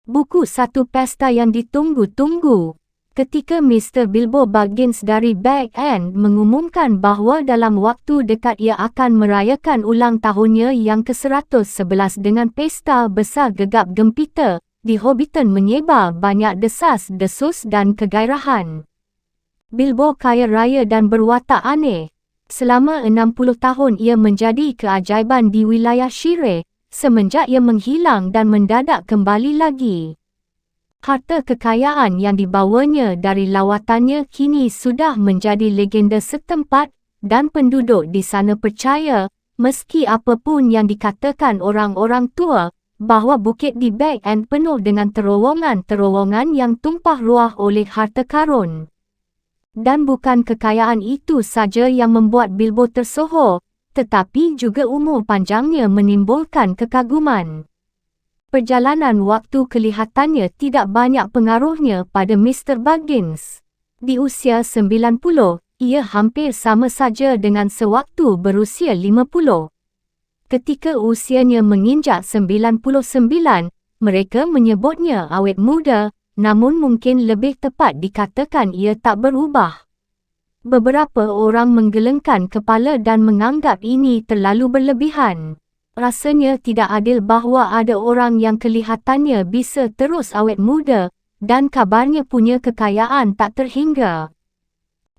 Buku satu pesta yang ditunggu-tunggu. Ketika Mr. Bilbo Baggins dari Bag End mengumumkan bahawa dalam waktu dekat ia akan merayakan ulang tahunnya yang ke-111 dengan pesta besar gegap gempita, di Hobbiton menyebar banyak desas-desus dan kegairahan. Bilbo kaya raya dan berwatak aneh. Selama 60 tahun ia menjadi keajaiban di wilayah Shire, semenjak ia menghilang dan mendadak kembali lagi. Harta kekayaan yang dibawanya dari lawatannya kini sudah menjadi legenda setempat dan penduduk di sana percaya, meski apapun yang dikatakan orang-orang tua, bahawa bukit di Bag End penuh dengan terowongan-terowongan yang tumpah ruah oleh harta karun. Dan bukan kekayaan itu saja yang membuat Bilbo tersohor, tetapi juga umur panjangnya menimbulkan kekaguman. Perjalanan waktu kelihatannya tidak banyak pengaruhnya pada Mr. Baggins. Di usia 90, ia hampir sama saja dengan sewaktu berusia 50. Ketika usianya menginjak 99, mereka menyebutnya awet muda, namun mungkin lebih tepat dikatakan ia tak berubah. Beberapa orang menggelengkan kepala dan menganggap ini terlalu berlebihan. Rasanya tidak adil bahawa ada orang yang kelihatannya bisa terus awet muda dan kabarnya punya kekayaan tak terhingga.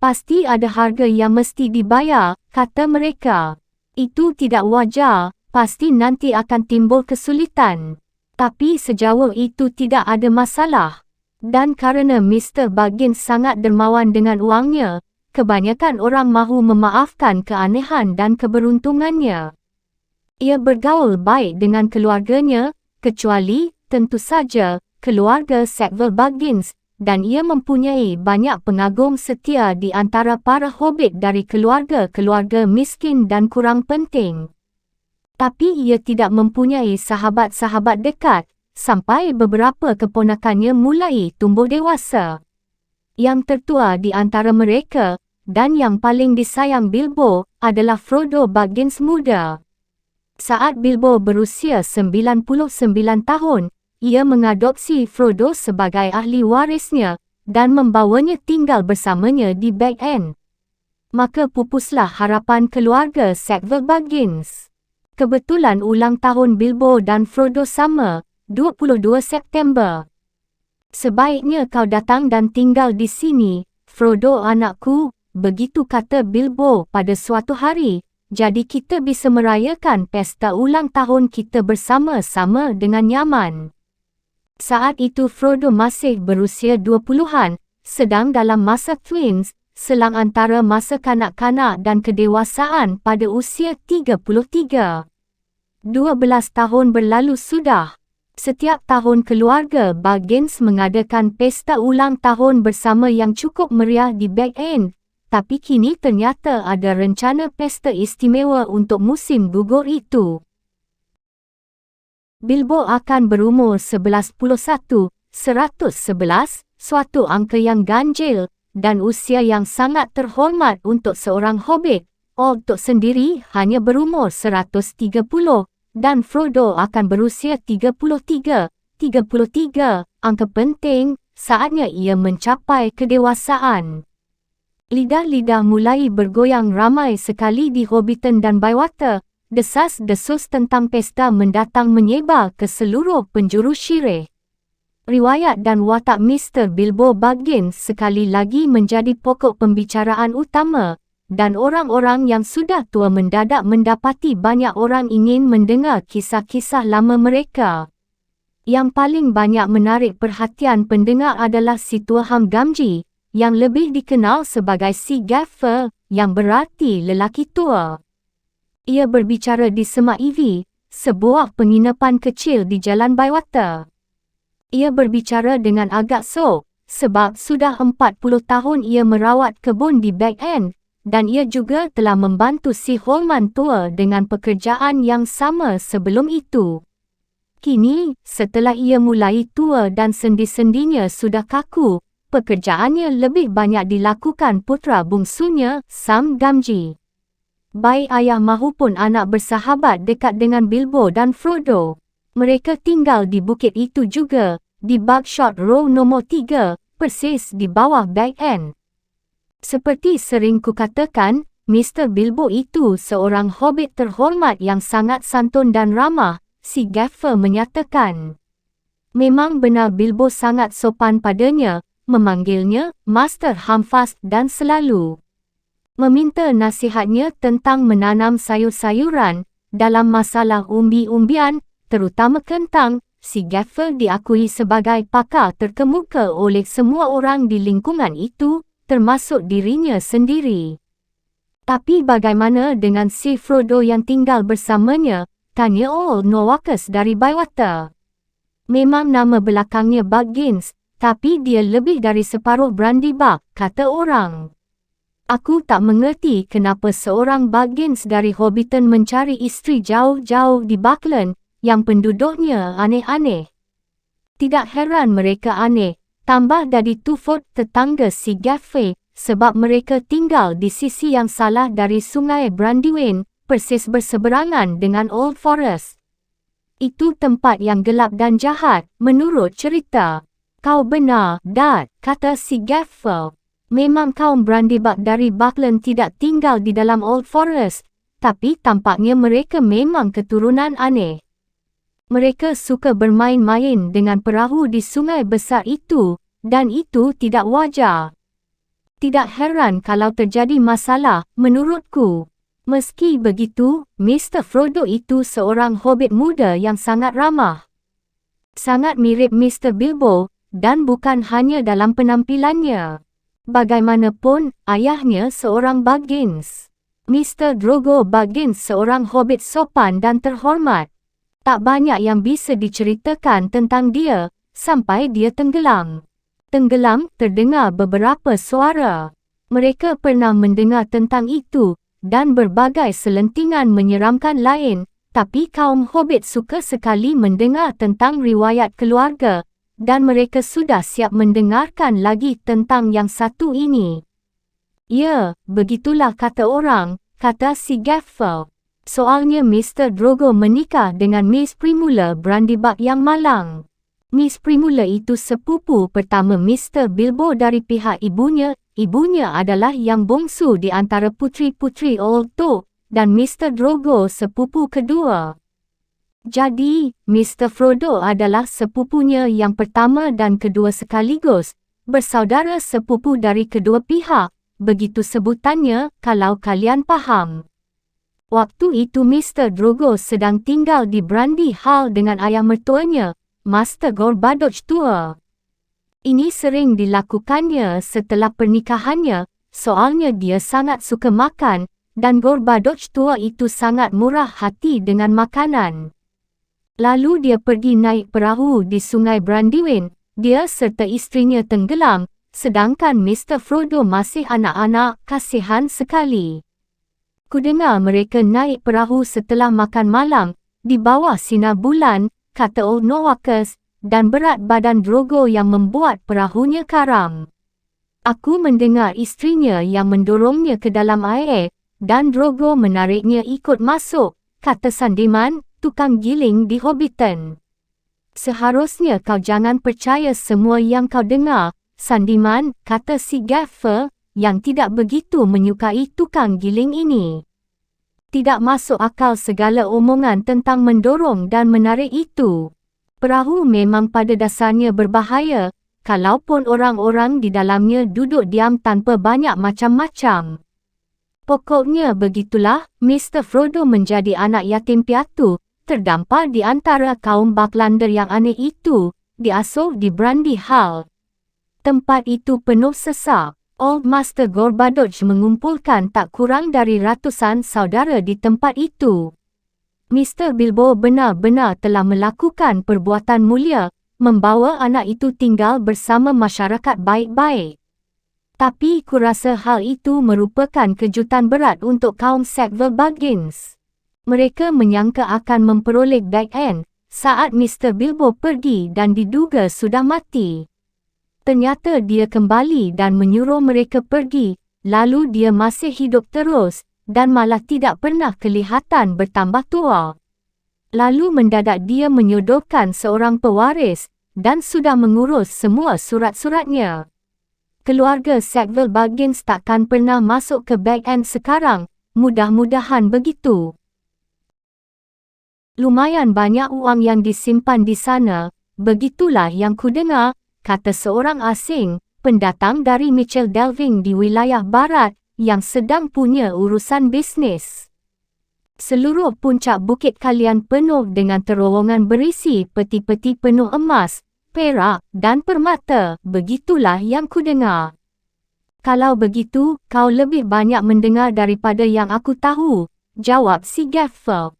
Pasti ada harga yang mesti dibayar, kata mereka. Itu tidak wajar, pasti nanti akan timbul kesulitan. Tapi sejauh itu tidak ada masalah. Dan kerana Mr. Baggins sangat dermawan dengan wangnya, kebanyakan orang mahu memaafkan keanehan dan keberuntungannya. Ia bergaul baik dengan keluarganya, kecuali, tentu saja, keluarga Sackville Baggins, dan ia mempunyai banyak pengagum setia di antara para hobbit dari keluarga-keluarga miskin dan kurang penting. Tapi ia tidak mempunyai sahabat-sahabat dekat, sampai beberapa keponakannya mulai tumbuh dewasa. Yang tertua di antara mereka, dan yang paling disayang Bilbo, adalah Frodo Baggins muda. Saat Bilbo berusia 99 tahun, ia mengadopsi Frodo sebagai ahli warisnya, dan membawanya tinggal bersamanya di Bag End. Maka pupuslah harapan keluarga Sackville Baggins. Kebetulan ulang tahun Bilbo dan Frodo sama, 22 September. Sebaiknya kau datang dan tinggal di sini, Frodo anakku, begitu kata Bilbo pada suatu hari, jadi kita bisa merayakan pesta ulang tahun kita bersama-sama dengan nyaman. Saat itu Frodo masih berusia 20-an, sedang dalam masa twins, selang antara masa kanak-kanak dan kedewasaan pada usia 33. 12 tahun berlalu sudah. Setiap tahun keluarga Baggins mengadakan pesta ulang tahun bersama yang cukup meriah di Bag End, tapi kini ternyata ada rencana pesta istimewa untuk musim gugur itu. Bilbo akan berumur 11, 111, suatu angka yang ganjil, dan usia yang sangat terhormat untuk seorang hobbit. Orc sendiri hanya berumur 130, dan Frodo akan berusia 33, angka penting, saatnya ia mencapai kedewasaan. Lidah-lidah mulai bergoyang ramai sekali di Hobbiton dan Bywater. Desas-desus tentang pesta mendatang menyebar ke seluruh penjuru Shire. Riwayat dan watak Mr. Bilbo Baggins sekali lagi menjadi pokok pembicaraan utama, dan orang-orang yang sudah tua mendadak mendapati banyak orang ingin mendengar kisah-kisah lama mereka. Yang paling banyak menarik perhatian pendengar adalah si tua Ham Gamgee, yang lebih dikenal sebagai si Gaffer, yang berarti lelaki tua. Ia berbicara di Semak Ivy, sebuah penginapan kecil di Jalan Bywater. Ia berbicara dengan agak sok, sebab sudah 40 tahun ia merawat kebun di Bag End, dan ia juga telah membantu si Holman tua dengan pekerjaan yang sama sebelum itu. Kini, setelah ia mulai tua dan sendi-sendinya sudah kaku, pekerjaannya lebih banyak dilakukan putera bungsunya, Sam Gamgee. Baik ayah mahupun anak bersahabat dekat dengan Bilbo dan Frodo. Mereka tinggal di bukit itu juga, di buckshot row nombor 3, persis di bawah backhand. Seperti sering kukatakan, Mr. Bilbo itu seorang hobbit terhormat yang sangat santun dan ramah, si gaffer menyatakan. Memang benar Bilbo sangat sopan padanya, memanggilnya Master Hamfast dan selalu meminta nasihatnya tentang menanam sayur-sayuran. Dalam masalah umbi-umbian, terutama kentang, si gaffer diakui sebagai pakar terkemuka oleh semua orang di lingkungan itu, termasuk dirinya sendiri. Tapi bagaimana dengan si Frodo yang tinggal bersamanya? Tanya Old Norwalkus dari Bywater. Memang nama belakangnya Baggins, tapi dia lebih dari separuh Brandybuck, kata orang. Aku tak mengerti kenapa seorang Baggins dari Hobbiton mencari isteri jauh-jauh di Buckland, yang penduduknya aneh-aneh. Tidak heran mereka aneh, tambah dari Tufut tetangga si Gaffey, sebab mereka tinggal di sisi yang salah dari sungai Brandywine, persis berseberangan dengan Old Forest. Itu tempat yang gelap dan jahat, menurut cerita. Kau benar, Dad, kata si Gaffey. Memang kaum Brandybuck dari Buckland tidak tinggal di dalam Old Forest, tapi tampaknya mereka memang keturunan aneh. Mereka suka bermain-main dengan perahu di sungai besar itu, dan itu tidak wajar. Tidak heran kalau terjadi masalah, menurutku. Meski begitu, Mr. Frodo itu seorang hobbit muda yang sangat ramah. Sangat mirip Mr. Bilbo, dan bukan hanya dalam penampilannya. Bagaimanapun, ayahnya seorang Baggins. Mr. Drogo Baggins seorang hobbit sopan dan terhormat. Tak banyak yang bisa diceritakan tentang dia, sampai dia tenggelam. Tenggelam, terdengar beberapa suara. Mereka pernah mendengar tentang itu, dan berbagai selentingan menyeramkan lain, tapi kaum hobbit suka sekali mendengar tentang riwayat keluarga, dan mereka sudah siap mendengarkan lagi tentang yang satu ini. Ya, begitulah kata orang, kata si Gaffel. Soalnya Mr. Drogo menikah dengan Miss Primula Brandybuck yang malang. Miss Primula itu sepupu pertama Mr. Bilbo dari pihak ibunya. Ibunya adalah yang bongsu di antara putri-putri Old Toad, dan Mr. Drogo sepupu kedua. Jadi, Mr. Frodo adalah sepupunya yang pertama dan kedua sekaligus, bersaudara sepupu dari kedua pihak, begitu sebutannya kalau kalian faham. Waktu itu Mr. Drogo sedang tinggal di Brandy Hall dengan ayah mertuanya, Master Gorbadoc tua. Ini sering dilakukannya setelah pernikahannya, soalnya dia sangat suka makan, dan Gorbadoc tua itu sangat murah hati dengan makanan. Lalu dia pergi naik perahu di sungai Brandywine, dia serta isterinya tenggelam, sedangkan Mr. Frodo masih anak-anak, kasihan sekali. Kudengar mereka naik perahu setelah makan malam, di bawah sinar bulan, kata Old Norwalkus, dan berat badan Drogo yang membuat perahunya karam. Aku mendengar isterinya yang mendorongnya ke dalam air, dan Drogo menariknya ikut masuk, kata Sandiman, tukang giling di Hobbiton. Seharusnya kau jangan percaya semua yang kau dengar, Sandiman, kata si Gaffer, yang tidak begitu menyukai tukang giling ini. Tidak masuk akal segala omongan tentang mendorong dan menarik itu. Perahu memang pada dasarnya berbahaya, kalaupun orang-orang di dalamnya duduk diam tanpa banyak macam-macam. Pokoknya begitulah, Mr. Frodo menjadi anak yatim piatu, terdampar di antara kaum Bucklander yang aneh itu, diasuh di Brandy Hall. Tempat itu penuh sesak. Old Master Gorbadoc mengumpulkan tak kurang dari ratusan saudara di tempat itu. Mr. Bilbo benar-benar telah melakukan perbuatan mulia, membawa anak itu tinggal bersama masyarakat baik-baik. Tapi kurasa hal itu merupakan kejutan berat untuk kaum Sackville Baggins. Mereka menyangka akan memperoleh backhand saat Mr. Bilbo pergi dan diduga sudah mati. Ternyata dia kembali dan menyuruh mereka pergi, lalu dia masih hidup terus, dan malah tidak pernah kelihatan bertambah tua. Lalu mendadak dia menyodorkan seorang pewaris, dan sudah mengurus semua surat-suratnya. Keluarga Sackville Baggins takkan pernah masuk ke back end sekarang, mudah-mudahan begitu. Lumayan banyak uang yang disimpan di sana, begitulah yang kudengar, kata seorang asing, pendatang dari Mitchell Delving di wilayah barat, yang sedang punya urusan bisnis. Seluruh puncak bukit kalian penuh dengan terowongan berisi peti-peti penuh emas, perak dan permata, begitulah yang kudengar. Kalau begitu, kau lebih banyak mendengar daripada yang aku tahu, jawab si Gaffer.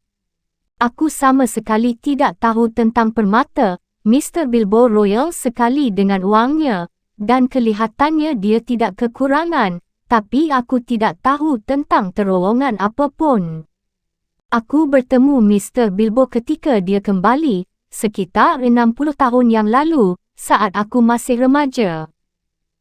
Aku sama sekali tidak tahu tentang permata, Mr. Bilbo royal sekali dengan wangnya, dan kelihatannya dia tidak kekurangan, tapi aku tidak tahu tentang terowongan apapun. Aku bertemu Mr. Bilbo ketika dia kembali, sekitar 60 tahun yang lalu, saat aku masih remaja.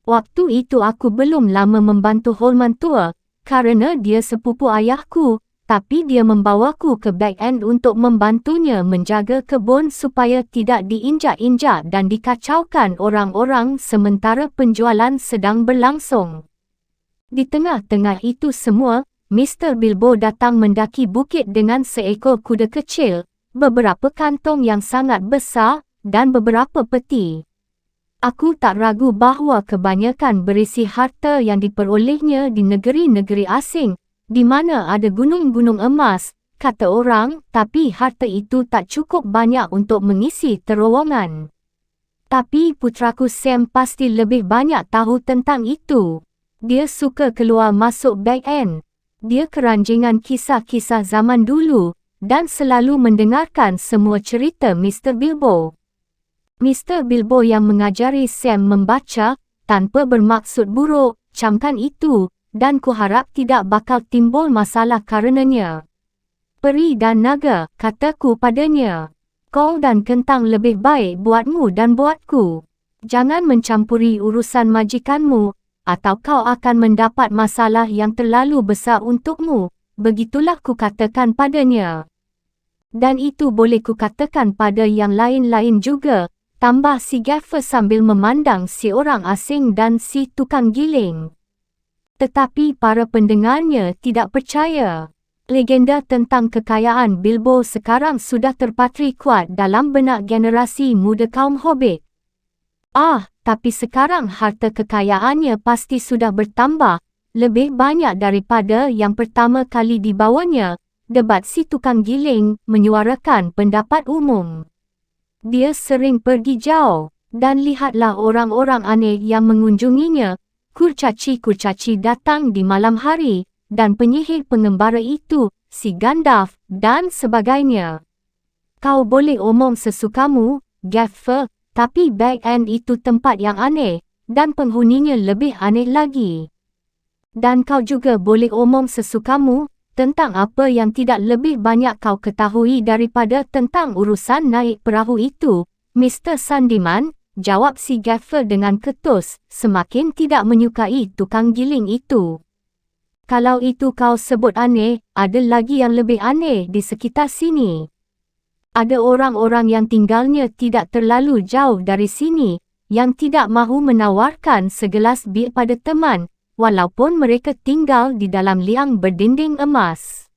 Waktu itu aku belum lama membantu Holman tua, kerana dia sepupu ayahku, tapi dia membawaku ke back end untuk membantunya menjaga kebun supaya tidak diinjak-injak dan dikacaukan orang-orang sementara penjualan sedang berlangsung. Di tengah-tengah itu semua, Mr. Bilbo datang mendaki bukit dengan seekor kuda kecil, beberapa kantong yang sangat besar, dan beberapa peti. Aku tak ragu bahawa kebanyakan berisi harta yang diperolehnya di negeri-negeri asing, di mana ada gunung-gunung emas, kata orang, tapi harta itu tak cukup banyak untuk mengisi terowongan. Tapi putraku Sam pasti lebih banyak tahu tentang itu. Dia suka keluar masuk back end. Dia keranjingan kisah-kisah zaman dulu, dan selalu mendengarkan semua cerita Mr. Bilbo. Mr. Bilbo yang mengajari Sam membaca, tanpa bermaksud buruk, camkan itu, dan kuharap tidak bakal timbul masalah karenanya. Peri dan naga, kataku padanya. Kol dan kentang lebih baik buatmu dan buatku. Jangan mencampuri urusan majikanmu, atau kau akan mendapat masalah yang terlalu besar untukmu, begitulah kukatakan padanya. Dan itu boleh kukatakan pada yang lain-lain juga, tambah si Gaffer sambil memandang si orang asing dan si tukang giling. Tetapi para pendengarnya tidak percaya. Legenda tentang kekayaan Bilbo sekarang sudah terpatri kuat dalam benak generasi muda kaum Hobbit. Tapi sekarang harta kekayaannya pasti sudah bertambah, lebih banyak daripada yang pertama kali dibawanya, debat si tukang giling menyuarakan pendapat umum. Dia sering pergi jauh, dan lihatlah orang-orang aneh yang mengunjunginya. Kurcaci-kurcaci datang di malam hari, dan penyihir pengembara itu, si Gandalf, dan sebagainya. Kau boleh omong sesukamu, Gaffer, tapi back end itu tempat yang aneh, dan penghuninya lebih aneh lagi. Dan kau juga boleh omong sesukamu, tentang apa yang tidak lebih banyak kau ketahui daripada tentang urusan naik perahu itu, Mr. Sandiman, jawab si Gaffer dengan ketus, semakin tidak menyukai tukang giling itu. Kalau itu kau sebut aneh, ada lagi yang lebih aneh di sekitar sini. Ada orang-orang yang tinggalnya tidak terlalu jauh dari sini, yang tidak mahu menawarkan segelas bir pada teman, walaupun mereka tinggal di dalam liang berdinding emas.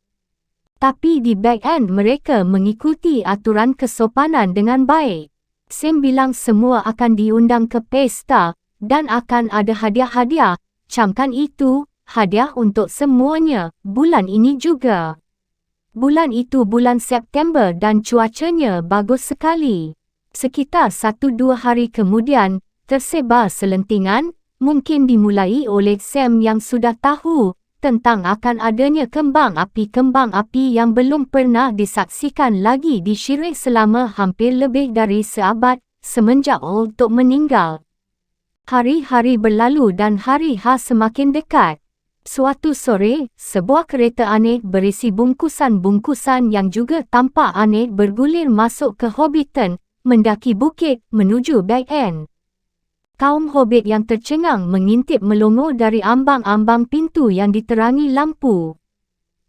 Tapi di back end mereka mengikuti aturan kesopanan dengan baik. Sam bilang semua akan diundang ke pesta, dan akan ada hadiah-hadiah, camkan itu, hadiah untuk semuanya, bulan ini juga. Bulan itu bulan September dan cuacanya bagus sekali. Sekitar 1-2 hari kemudian, tersebar selentingan, mungkin dimulai oleh Sam yang sudah tahu, tentang akan adanya kembang api yang belum pernah disaksikan lagi di Shire selama hampir lebih dari seabad, semenjak Old Tok meninggal. Hari-hari berlalu dan hari H semakin dekat. Suatu sore, sebuah kereta aneh berisi bungkusan-bungkusan yang juga tampak aneh bergulir masuk ke Hobbiton, mendaki bukit, menuju back end. Kaum Hobbit yang tercengang mengintip melongo dari ambang-ambang pintu yang diterangi lampu.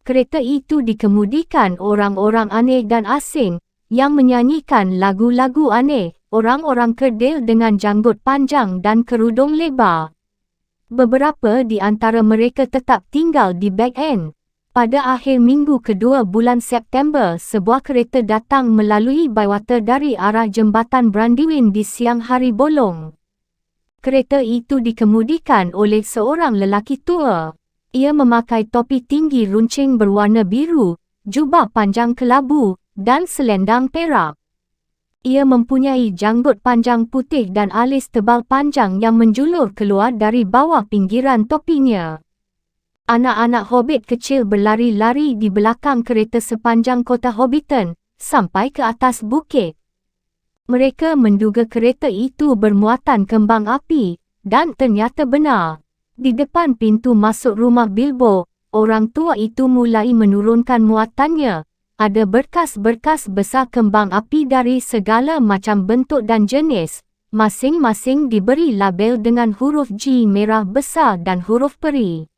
Kereta itu dikemudikan orang-orang aneh dan asing, yang menyanyikan lagu-lagu aneh, orang-orang kerdil dengan janggut panjang dan kerudung lebar. Beberapa di antara mereka tetap tinggal di Back End. Pada akhir minggu kedua bulan September, sebuah kereta datang melalui Bywater dari arah Jembatan Brandywine di siang hari bolong. Kereta itu dikemudikan oleh seorang lelaki tua. Ia memakai topi tinggi runcing berwarna biru, jubah panjang kelabu, dan selendang perak. Ia mempunyai janggut panjang putih dan alis tebal panjang yang menjulur keluar dari bawah pinggiran topinya. Anak-anak Hobbit kecil berlari-lari di belakang kereta sepanjang kota Hobbiton, sampai ke atas bukit. Mereka menduga kereta itu bermuatan kembang api, dan ternyata benar. Di depan pintu masuk rumah Bilbo, orang tua itu mulai menurunkan muatannya. Ada berkas-berkas besar kembang api dari segala macam bentuk dan jenis, masing-masing diberi label dengan huruf G merah besar dan huruf peri.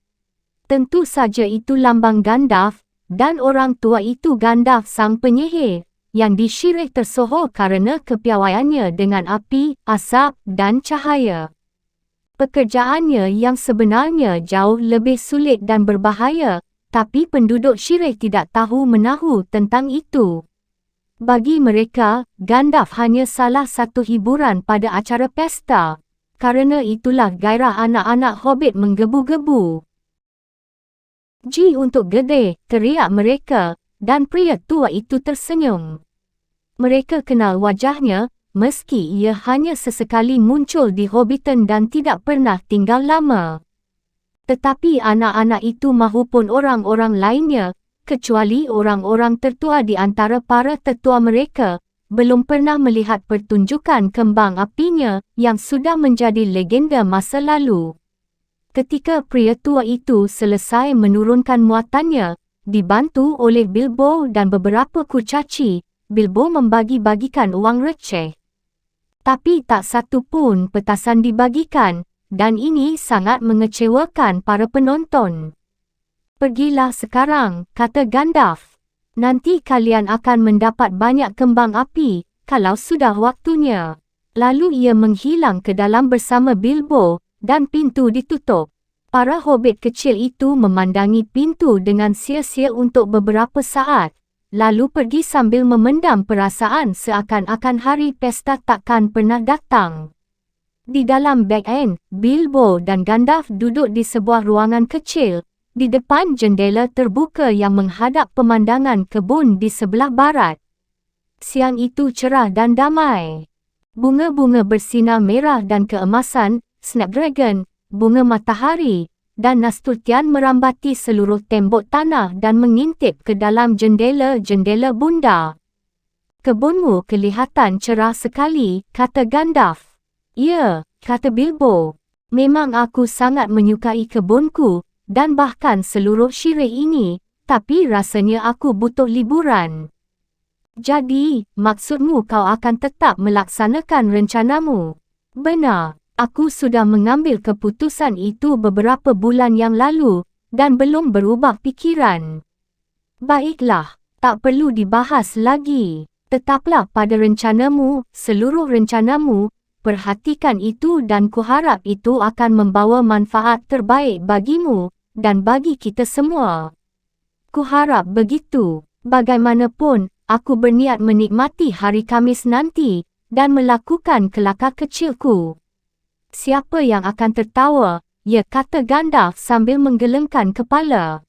Tentu saja itu lambang Gandalf, dan orang tua itu Gandalf sang penyihir, yang disyirik tersohor kerana kepiawaiannya dengan api, asap dan cahaya. Pekerjaannya yang sebenarnya jauh lebih sulit dan berbahaya, tapi penduduk syirik tidak tahu menahu tentang itu. Bagi mereka, Gandalf hanya salah satu hiburan pada acara pesta. Karena itulah gairah anak-anak Hobbit menggebu-gebu. G untuk gede, teriak mereka, dan pria tua itu tersenyum. Mereka kenal wajahnya, meski ia hanya sesekali muncul di Hobbiton dan tidak pernah tinggal lama. Tetapi anak-anak itu mahupun orang-orang lainnya, kecuali orang-orang tertua di antara para tetua mereka, belum pernah melihat pertunjukan kembang apinya yang sudah menjadi legenda masa lalu. Ketika pria tua itu selesai menurunkan muatannya, dibantu oleh Bilbo dan beberapa kurcaci, Bilbo membagi-bagikan uang receh. Tapi tak satu pun petasan dibagikan, dan ini sangat mengecewakan para penonton. Pergilah sekarang, kata Gandalf. Nanti kalian akan mendapat banyak kembang api, kalau sudah waktunya. Lalu ia menghilang ke dalam bersama Bilbo, dan pintu ditutup. Para Hobbit kecil itu memandangi pintu dengan sia-sia untuk beberapa saat, lalu pergi sambil memendam perasaan seakan-akan hari pesta takkan pernah datang. Di dalam Back End, Bilbo dan Gandalf duduk di sebuah ruangan kecil, di depan jendela terbuka yang menghadap pemandangan kebun di sebelah barat. Siang itu cerah dan damai. Bunga-bunga bersinar merah dan keemasan, snapdragon, bunga matahari, dan nasturtian merambati seluruh tembok tanah dan mengintip ke dalam jendela-jendela bundar. Kebunmu kelihatan cerah sekali, kata Gandalf. Ya, kata Bilbo. Memang aku sangat menyukai kebunku, dan bahkan seluruh syirik ini, tapi rasanya aku butuh liburan. Jadi, maksudmu kau akan tetap melaksanakan rencanamu? Benar, aku sudah mengambil keputusan itu beberapa bulan yang lalu, dan belum berubah pikiran. Baiklah, tak perlu dibahas lagi. Tetaplah pada rencanamu, seluruh rencanamu. Perhatikan itu dan kuharap itu akan membawa manfaat terbaik bagimu dan bagi kita semua. Kuharap begitu. Bagaimanapun, aku berniat menikmati hari Khamis nanti dan melakukan kelakar kecilku. Siapa yang akan tertawa? Ya, kata Gandalf sambil menggelengkan kepala.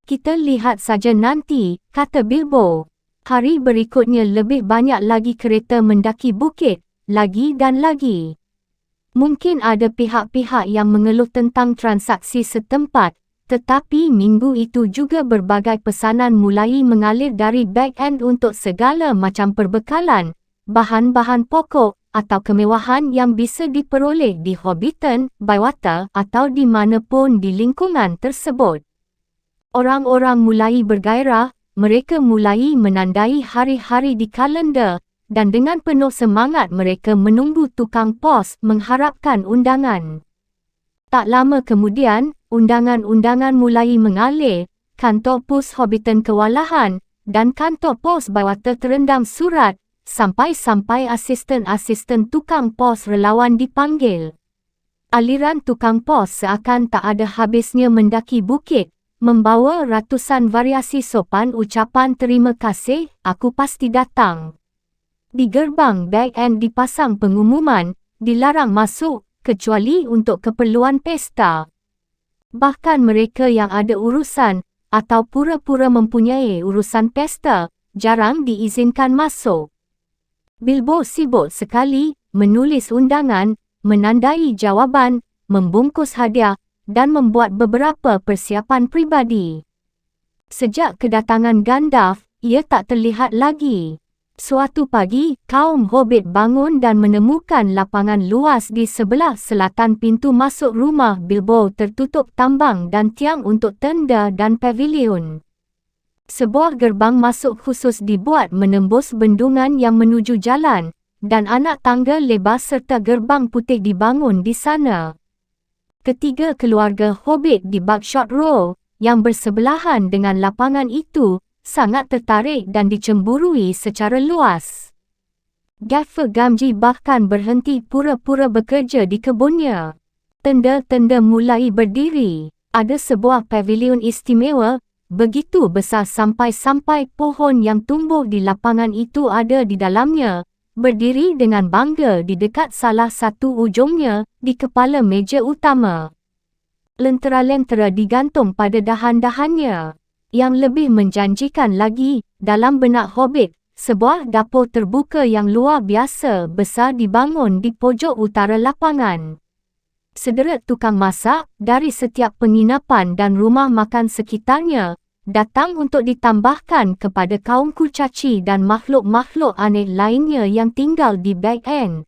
Kita lihat saja nanti, kata Bilbo. Hari berikutnya lebih banyak lagi kereta mendaki bukit. Lagi dan lagi. Mungkin ada pihak-pihak yang mengeluh tentang transaksi setempat, tetapi minggu itu juga berbagai pesanan mulai mengalir dari Back End untuk segala macam perbekalan, bahan-bahan pokok atau kemewahan yang bisa diperoleh di Hobbiton, Bywater atau di mana pun di lingkungan tersebut. Orang-orang mulai bergairah, mereka mulai menandai hari-hari di kalender, dan dengan penuh semangat mereka menunggu tukang pos mengharapkan undangan. Tak lama kemudian, undangan-undangan mulai mengalir, kantor pos Hobbiton kewalahan, dan kantor pos Baiwata terendam surat, sampai-sampai asisten-asisten tukang pos relawan dipanggil. Aliran tukang pos seakan tak ada habisnya mendaki bukit, membawa ratusan variasi sopan ucapan terima kasih, aku pasti datang. Di gerbang back end dipasang pengumuman, dilarang masuk, kecuali untuk keperluan pesta. Bahkan mereka yang ada urusan, atau pura-pura mempunyai urusan pesta, jarang diizinkan masuk. Bilbo sibuk sekali, menulis undangan, menandai jawaban, membungkus hadiah, dan membuat beberapa persiapan pribadi. Sejak kedatangan Gandalf, ia tak terlihat lagi. Suatu pagi, kaum Hobbit bangun dan menemukan lapangan luas di sebelah selatan pintu masuk rumah Bilbo tertutup tambang dan tiang untuk tenda dan pavilion. Sebuah gerbang masuk khusus dibuat menembus bendungan yang menuju jalan, dan anak tangga lebar serta gerbang putih dibangun di sana. Ketiga keluarga Hobbit di Buckshot Row, yang bersebelahan dengan lapangan itu, sangat tertarik dan dicemburui secara luas. Gaffer Gamgee bahkan berhenti pura-pura bekerja di kebunnya. Tenda-tenda mulai berdiri. Ada sebuah pavilion istimewa, begitu besar sampai-sampai pohon yang tumbuh di lapangan itu ada di dalamnya, berdiri dengan bangga di dekat salah satu ujungnya, di kepala meja utama. Lentera-lentera digantung pada dahan-dahannya. Yang lebih menjanjikan lagi, dalam benak Hobbit, sebuah dapur terbuka yang luar biasa besar dibangun di pojok utara lapangan. Sederet tukang masak dari setiap penginapan dan rumah makan sekitarnya, datang untuk ditambahkan kepada kaum kurcaci dan makhluk-makhluk aneh lainnya yang tinggal di back end.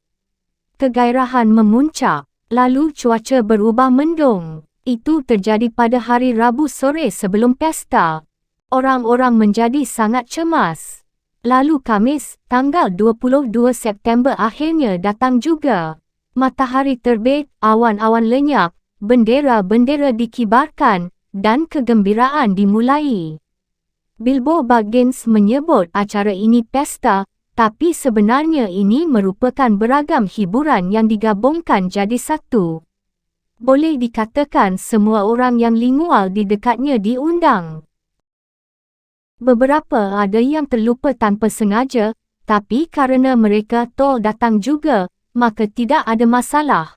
Kegairahan memuncak, lalu cuaca berubah mendung. Itu terjadi pada hari Rabu sore sebelum pesta. Orang-orang menjadi sangat cemas. Lalu Khamis, tanggal 22 September akhirnya datang juga. Matahari terbit, awan-awan lenyap, bendera-bendera dikibarkan, dan kegembiraan dimulai. Bilbo Baggins menyebut acara ini pesta, tapi sebenarnya ini merupakan beragam hiburan yang digabungkan jadi satu. Boleh dikatakan semua orang yang lingual di dekatnya diundang. Beberapa ada yang terlupa tanpa sengaja, tapi kerana mereka tol datang juga, maka tidak ada masalah.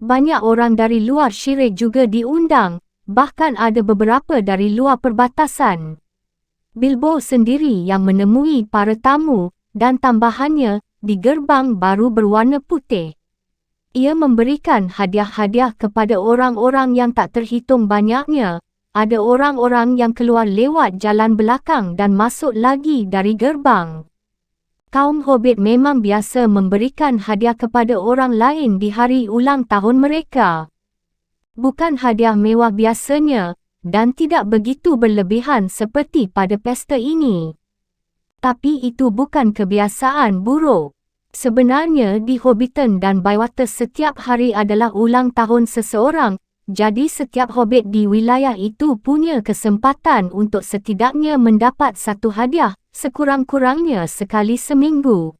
Banyak orang dari luar syirik juga diundang, bahkan ada beberapa dari luar perbatasan. Bilbo sendiri yang menemui para tamu, dan tambahannya, di gerbang baru berwarna putih. Ia memberikan hadiah-hadiah kepada orang-orang yang tak terhitung banyaknya. Ada orang-orang yang keluar lewat jalan belakang dan masuk lagi dari gerbang. Kaum Hobbit memang biasa memberikan hadiah kepada orang lain di hari ulang tahun mereka. Bukan hadiah mewah biasanya, dan tidak begitu berlebihan seperti pada pesta ini. Tapi itu bukan kebiasaan buruk. Sebenarnya di Hobbiton dan Baiwata setiap hari adalah ulang tahun seseorang, jadi setiap Hobbit di wilayah itu punya kesempatan untuk setidaknya mendapat satu hadiah, sekurang-kurangnya sekali seminggu.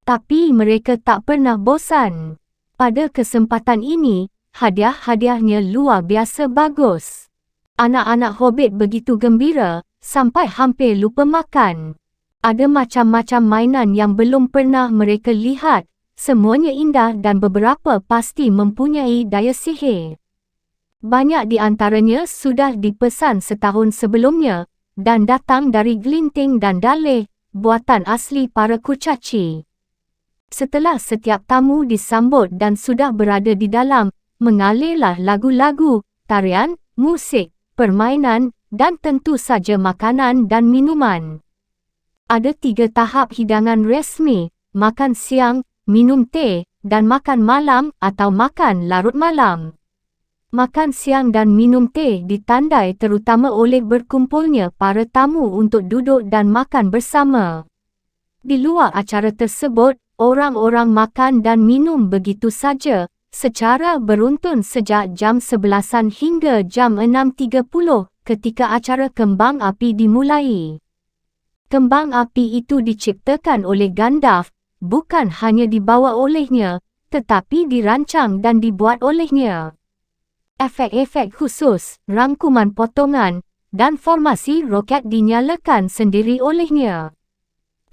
Tapi mereka tak pernah bosan. Pada kesempatan ini, hadiah-hadiahnya luar biasa bagus. Anak-anak Hobbit begitu gembira, sampai hampir lupa makan. Ada macam-macam mainan yang belum pernah mereka lihat, semuanya indah dan beberapa pasti mempunyai daya sihir. Banyak di antaranya sudah dipesan setahun sebelumnya, dan datang dari Glinting dan Daleh, buatan asli para kurcaci. Setelah setiap tamu disambut dan sudah berada di dalam, mengalirlah lagu-lagu, tarian, musik, permainan, dan tentu saja makanan dan minuman. Ada 3 tahap hidangan resmi, makan siang, minum teh, dan makan malam atau makan larut malam. Makan siang dan minum teh ditandai terutama oleh berkumpulnya para tamu untuk duduk dan makan bersama. Di luar acara tersebut, orang-orang makan dan minum begitu saja, secara beruntun sejak jam 11 hingga jam 6.30 ketika acara kembang api dimulai. Kembang api itu diciptakan oleh Gandalf, bukan hanya dibawa olehnya, tetapi dirancang dan dibuat olehnya. Efek-efek khusus, rangkuman potongan, dan formasi roket dinyalakan sendiri olehnya.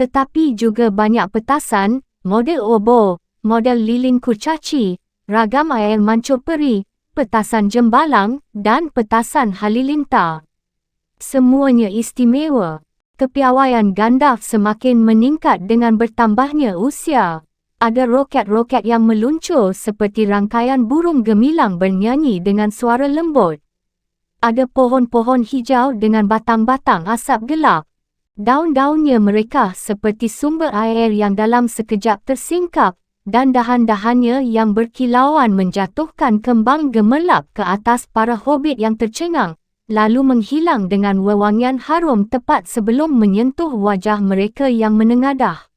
Tetapi juga banyak petasan, model obo, model lilin kurcaci, ragam air mancur peri, petasan jembalang, dan petasan halilintar. Semuanya istimewa. Kepiawaian Gandalf semakin meningkat dengan bertambahnya usia. Ada roket-roket yang meluncur seperti rangkaian burung gemilang bernyanyi dengan suara lembut. Ada pohon-pohon hijau dengan batang-batang asap gelap. Daun-daunnya mereka seperti sumber air yang dalam sekejap tersingkap, dan dahan-dahannya yang berkilauan menjatuhkan kembang gemerlap ke atas para hobbit yang tercengang, lalu menghilang dengan wewangian harum tepat sebelum menyentuh wajah mereka yang menengadah.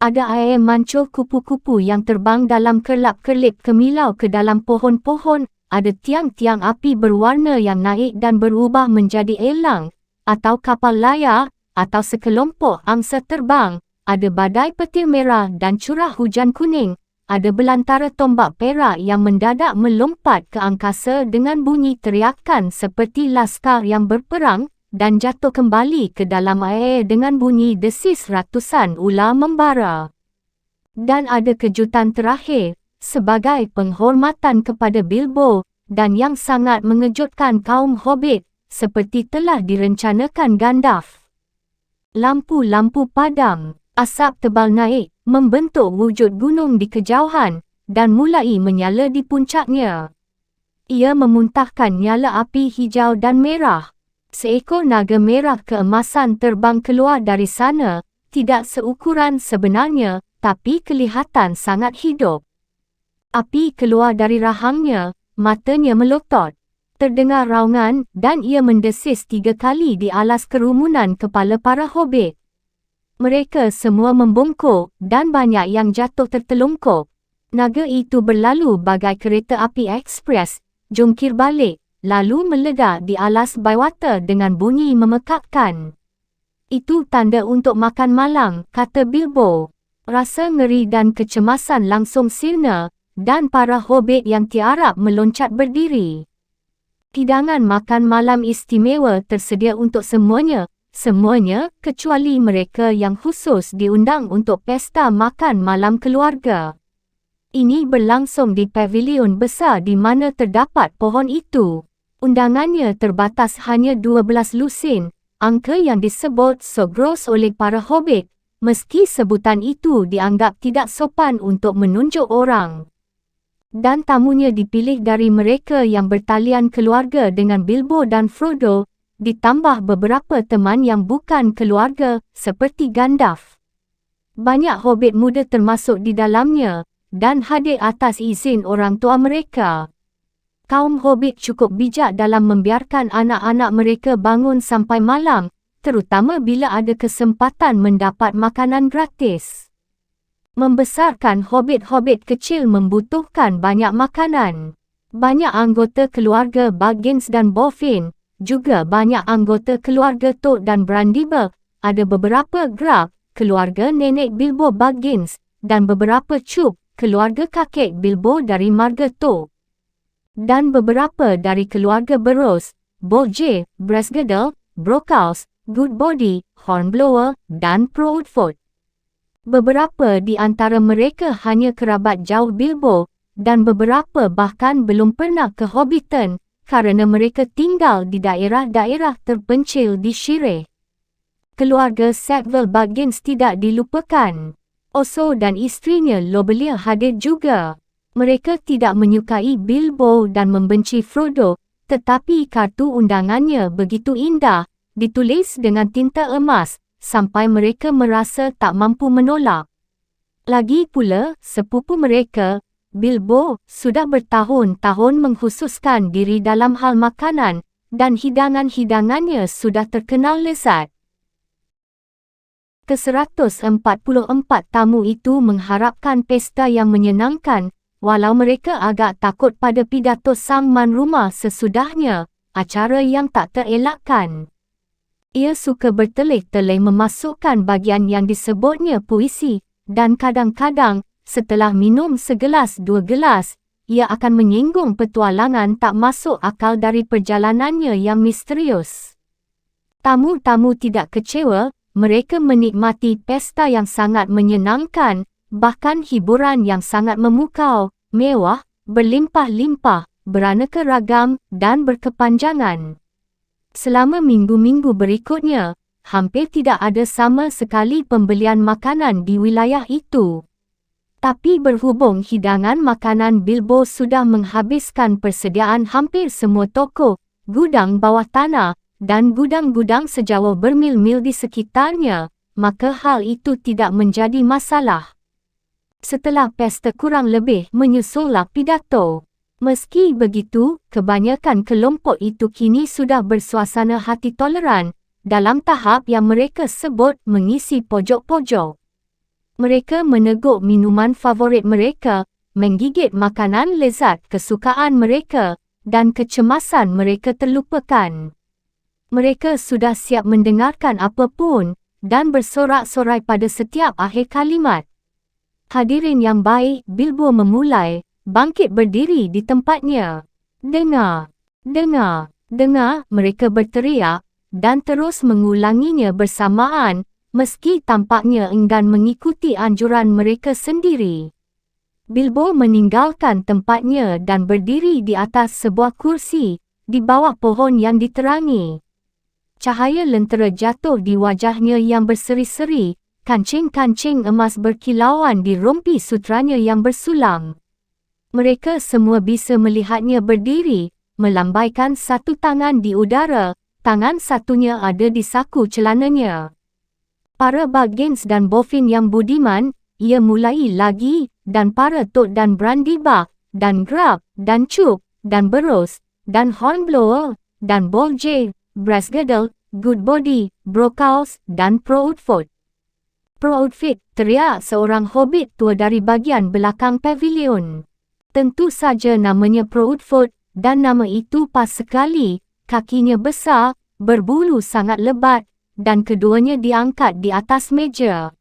Ada air mancur kupu-kupu yang terbang dalam kerlap-kerlip kemilau ke dalam pohon-pohon, ada tiang-tiang api berwarna yang naik dan berubah menjadi elang, atau kapal layar, atau sekelompok angsa terbang, ada badai petir merah dan curah hujan kuning, ada belantara tombak perak yang mendadak melompat ke angkasa dengan bunyi teriakan seperti laskar yang berperang, dan jatuh kembali ke dalam air dengan bunyi desis ratusan ular membara. Dan ada kejutan terakhir, sebagai penghormatan kepada Bilbo, dan yang sangat mengejutkan kaum hobbit, seperti telah direncanakan Gandalf. Lampu-lampu padam, asap tebal naik, membentuk wujud gunung di kejauhan, dan mulai menyala di puncaknya. Ia memuntahkan nyala api hijau dan merah. Seekor naga merah keemasan terbang keluar dari sana, tidak seukuran sebenarnya, tapi kelihatan sangat hidup. Api keluar dari rahangnya, matanya melotot. Terdengar raungan, dan ia mendesis 3 kali di alas kerumunan kepala para hobbit. Mereka semua membungkuk, dan banyak yang jatuh tertelungkup. Naga itu berlalu bagai kereta api ekspres, jungkir balik, lalu meledak di alas Bywater dengan bunyi memekakkan. Itu tanda untuk makan malam, kata Bilbo. Rasa ngeri dan kecemasan langsung sirna, dan para hobbit yang tiarap meloncat berdiri. Hidangan makan malam istimewa tersedia untuk semuanya, kecuali mereka yang khusus diundang untuk pesta makan malam keluarga. Ini berlangsung di pavilion besar di mana terdapat pohon itu. Undangannya terbatas hanya 12 lusin, angka yang disebut sogros oleh para hobbit, meski sebutan itu dianggap tidak sopan untuk menunjuk orang. Dan tamunya dipilih dari mereka yang bertalian keluarga dengan Bilbo dan Frodo, ditambah beberapa teman yang bukan keluarga, seperti Gandalf. Banyak hobbit muda termasuk di dalamnya, dan hadir atas izin orang tua mereka. Kaum hobbit cukup bijak dalam membiarkan anak-anak mereka bangun sampai malam, terutama bila ada kesempatan mendapat makanan gratis. Membesarkan hobbit-hobbit kecil membutuhkan banyak makanan. Banyak anggota keluarga Baggins dan Boffin, juga banyak anggota keluarga Toad dan Brandyburg, ada beberapa Grab, keluarga nenek Bilbo Baggins, dan beberapa Chubb, keluarga kakek Bilbo dari marga Toad. Dan beberapa dari keluarga Burrows, Bolger, Bracegirdle, Brockhouse, Goodbody, Hornblower, dan Proudfoot. Beberapa di antara mereka hanya kerabat jauh Bilbo, dan beberapa bahkan belum pernah ke Hobbiton, kerana mereka tinggal di daerah-daerah terpencil di Shire. Keluarga Sackville Baggins tidak dilupakan. Oso dan isterinya Lobelia hadir juga. Mereka tidak menyukai Bilbo dan membenci Frodo, tetapi kartu undangannya begitu indah, ditulis dengan tinta emas, sampai mereka merasa tak mampu menolak. Lagi pula, sepupu mereka, Bilbo, sudah bertahun-tahun mengkhususkan diri dalam hal makanan, dan hidangan-hidangannya sudah terkenal lezat. Ke-144 tamu itu mengharapkan pesta yang menyenangkan, walau mereka agak takut pada pidato Sang Man Rumah sesudahnya, acara yang tak terelakkan. Ia suka bertelih-telih memasukkan bagian yang disebutnya puisi, dan kadang-kadang, setelah minum segelas dua gelas, ia akan menyinggung petualangan tak masuk akal dari perjalanannya yang misterius. Tamu-tamu tidak kecewa, mereka menikmati pesta yang sangat menyenangkan, bahkan hiburan yang sangat memukau, mewah, berlimpah-limpah, beraneka ragam, dan berkepanjangan. Selama minggu-minggu berikutnya, hampir tidak ada sama sekali pembelian makanan di wilayah itu. Tapi berhubung hidangan makanan Bilbo sudah menghabiskan persediaan hampir semua toko, gudang bawah tanah, dan gudang-gudang sejauh bermil-mil di sekitarnya, maka hal itu tidak menjadi masalah. Setelah pesta kurang lebih menyusullah pidato. Meski begitu, kebanyakan kelompok itu kini sudah bersuasana hati toleran, dalam tahap yang mereka sebut mengisi pojok-pojok. Mereka meneguk minuman favorit mereka, menggigit makanan lezat kesukaan mereka, dan kecemasan mereka terlupakan. Mereka sudah siap mendengarkan apapun, dan bersorak-sorai pada setiap akhir kalimat. Hadirin yang baik, Bilbo memulai, bangkit berdiri di tempatnya. Dengar, dengar, dengar, mereka berteriak, dan terus mengulanginya bersamaan, meski tampaknya enggan mengikuti anjuran mereka sendiri. Bilbo meninggalkan tempatnya dan berdiri di atas sebuah kursi, di bawah pohon yang diterangi. Cahaya lentera jatuh di wajahnya yang berseri-seri, kancing-kancing emas berkilauan di rompi sutranya yang bersulam. Mereka semua bisa melihatnya berdiri, melambaikan satu tangan di udara, tangan satunya ada di saku celananya. Para Baggins dan Boffin yang budiman, ia mulai lagi, dan para Toad dan Brandybuck, dan Grub, dan Chuck, dan Burrows, dan Hornblower, dan Bolger, Brassgirdle, Goodbody, Brockhaus, dan Proudfoot. Proudfoot, teriak seorang hobbit tua dari bagian belakang pavilion. Tentu saja namanya Proudfoot, dan nama itu pas sekali, kakinya besar, berbulu sangat lebat, dan keduanya diangkat di atas meja.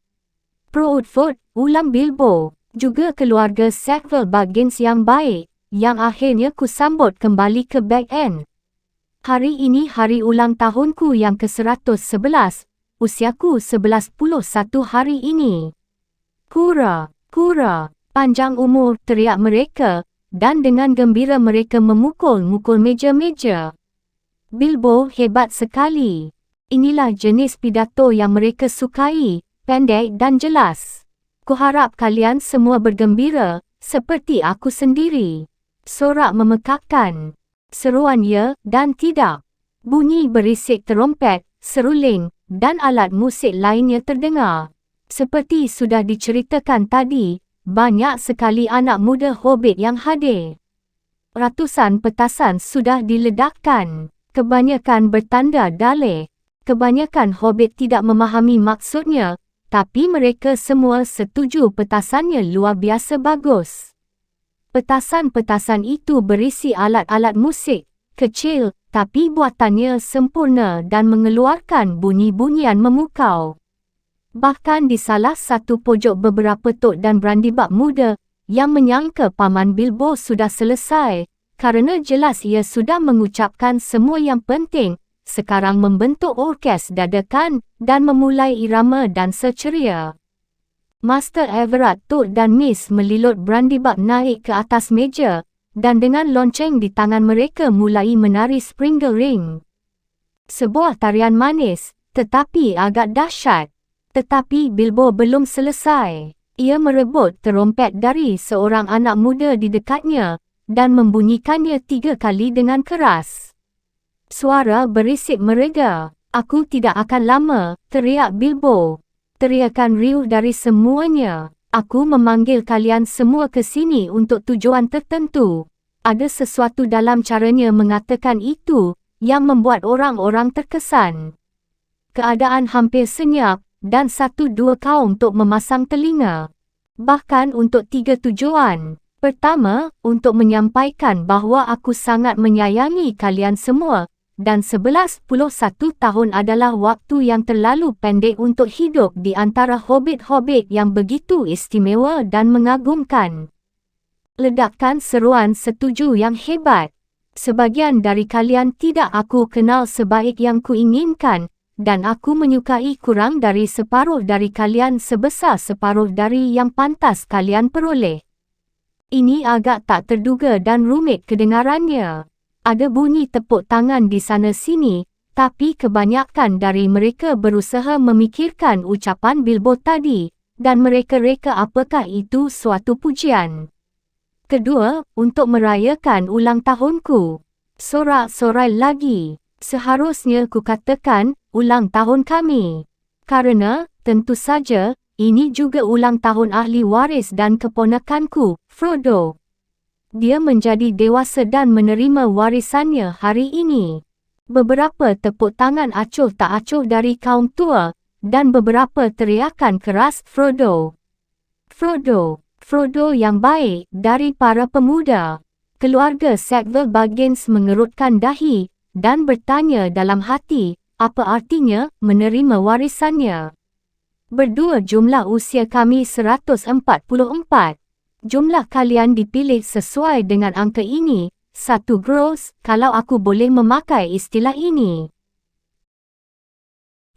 Proudfoot, ulang Bilbo, juga keluarga Sackville Baggins yang baik, yang akhirnya kusambut kembali ke Bag End. Hari ini hari ulang tahunku yang ke-111, usiaku 11 hari ini. Kura, kura. Panjang umur, teriak mereka, dan dengan gembira mereka memukul-mukul meja-meja. Bilbo hebat sekali. Inilah jenis pidato yang mereka sukai, pendek dan jelas. Kuharap kalian semua bergembira, seperti aku sendiri. Sorak memekakkan. Seruan ya dan tidak. Bunyi berisik terompet, seruling, dan alat musik lainnya terdengar. Seperti sudah diceritakan tadi, banyak sekali anak muda hobbit yang hadir. Ratusan petasan sudah diledakkan. Kebanyakan bertanda dalih. Kebanyakan hobbit tidak memahami maksudnya, tapi mereka semua setuju petasannya luar biasa bagus. Petasan-petasan itu berisi alat-alat musik, kecil, tapi buatannya sempurna dan mengeluarkan bunyi-bunyian memukau. Bahkan di salah satu pojok beberapa Toad dan Brandybuck muda, yang menyangka Paman Bilbo sudah selesai, kerana jelas ia sudah mengucapkan semua yang penting, sekarang membentuk orkes dadakan dan memulai irama dansa ceria. Master Everard Toad dan Miss Melilut Brandybuck naik ke atas meja, dan dengan lonceng di tangan mereka mulai menari Springle Ring. Sebuah tarian manis, tetapi agak dahsyat. Tetapi Bilbo belum selesai. Ia merebut terompet dari seorang anak muda di dekatnya, dan membunyikannya 3 kali dengan keras. Suara berisik mereda. Aku tidak akan lama, teriak Bilbo. Teriakan riuh dari semuanya. Aku memanggil kalian semua ke sini untuk tujuan tertentu. Ada sesuatu dalam caranya mengatakan itu, yang membuat orang-orang terkesan. Keadaan hampir senyap, dan 1-2 kaum untuk memasang telinga. Bahkan untuk 3 tujuan. Pertama, untuk menyampaikan bahawa aku sangat menyayangi kalian semua, dan 11-11 tahun adalah waktu yang terlalu pendek untuk hidup di antara hobbit-hobbit yang begitu istimewa dan mengagumkan. Ledakan seruan setuju yang hebat. Sebagian dari kalian tidak aku kenal sebaik yang kuinginkan, dan aku menyukai kurang dari separuh dari kalian sebesar separuh dari yang pantas kalian peroleh. Ini agak tak terduga dan rumit kedengarannya. Ada bunyi tepuk tangan di sana-sini, tapi kebanyakan dari mereka berusaha memikirkan ucapan Bilbo tadi, dan mereka reka apakah itu suatu pujian. Kedua, untuk merayakan ulang tahunku. Sorak-sorai lagi. Seharusnya ku katakan, ulang tahun kami. Karena, tentu saja, ini juga ulang tahun ahli waris dan keponakanku, Frodo. Dia menjadi dewasa dan menerima warisannya hari ini. Beberapa tepuk tangan acuh tak acuh dari kaum tua, dan beberapa teriakan keras Frodo. Frodo, Frodo yang baik dari para pemuda. Keluarga Sackville Baggins mengerutkan dahi, dan bertanya dalam hati, apa artinya menerima warisannya. Berdua jumlah usia kami 144. Jumlah kalian dipilih sesuai dengan angka ini, satu gross, kalau aku boleh memakai istilah ini.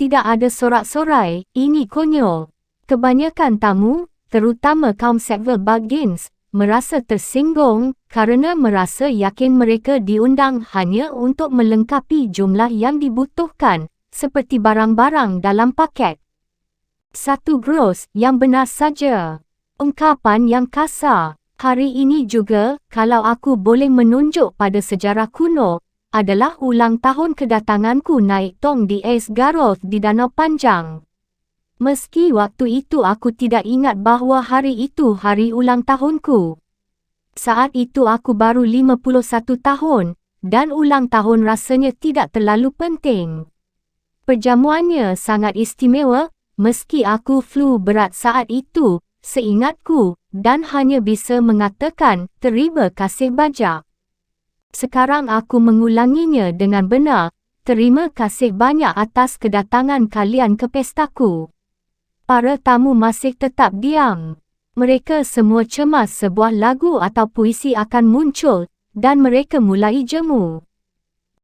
Tidak ada sorak-sorai, ini konyol. Kebanyakan tamu, terutama kaum Sackville Baggins, merasa tersinggung kerana merasa yakin mereka diundang hanya untuk melengkapi jumlah yang dibutuhkan, seperti barang-barang dalam paket. Satu gross yang benar saja. Ungkapan yang kasar. Hari ini juga, kalau aku boleh menunjuk pada sejarah kuno, adalah ulang tahun kedatanganku naik tong di Esgaroth di Danau Panjang. Meski waktu itu aku tidak ingat bahawa hari itu hari ulang tahunku. Saat itu aku baru 51 tahun, dan ulang tahun rasanya tidak terlalu penting. Perjamuannya sangat istimewa, meski aku flu berat saat itu, seingatku, dan hanya bisa mengatakan, terima kasih banyak. Sekarang aku mengulanginya dengan benar, terima kasih banyak atas kedatangan kalian ke pestaku. Para tamu masih tetap diam. Mereka semua cemas sebuah lagu atau puisi akan muncul, dan mereka mulai jemu.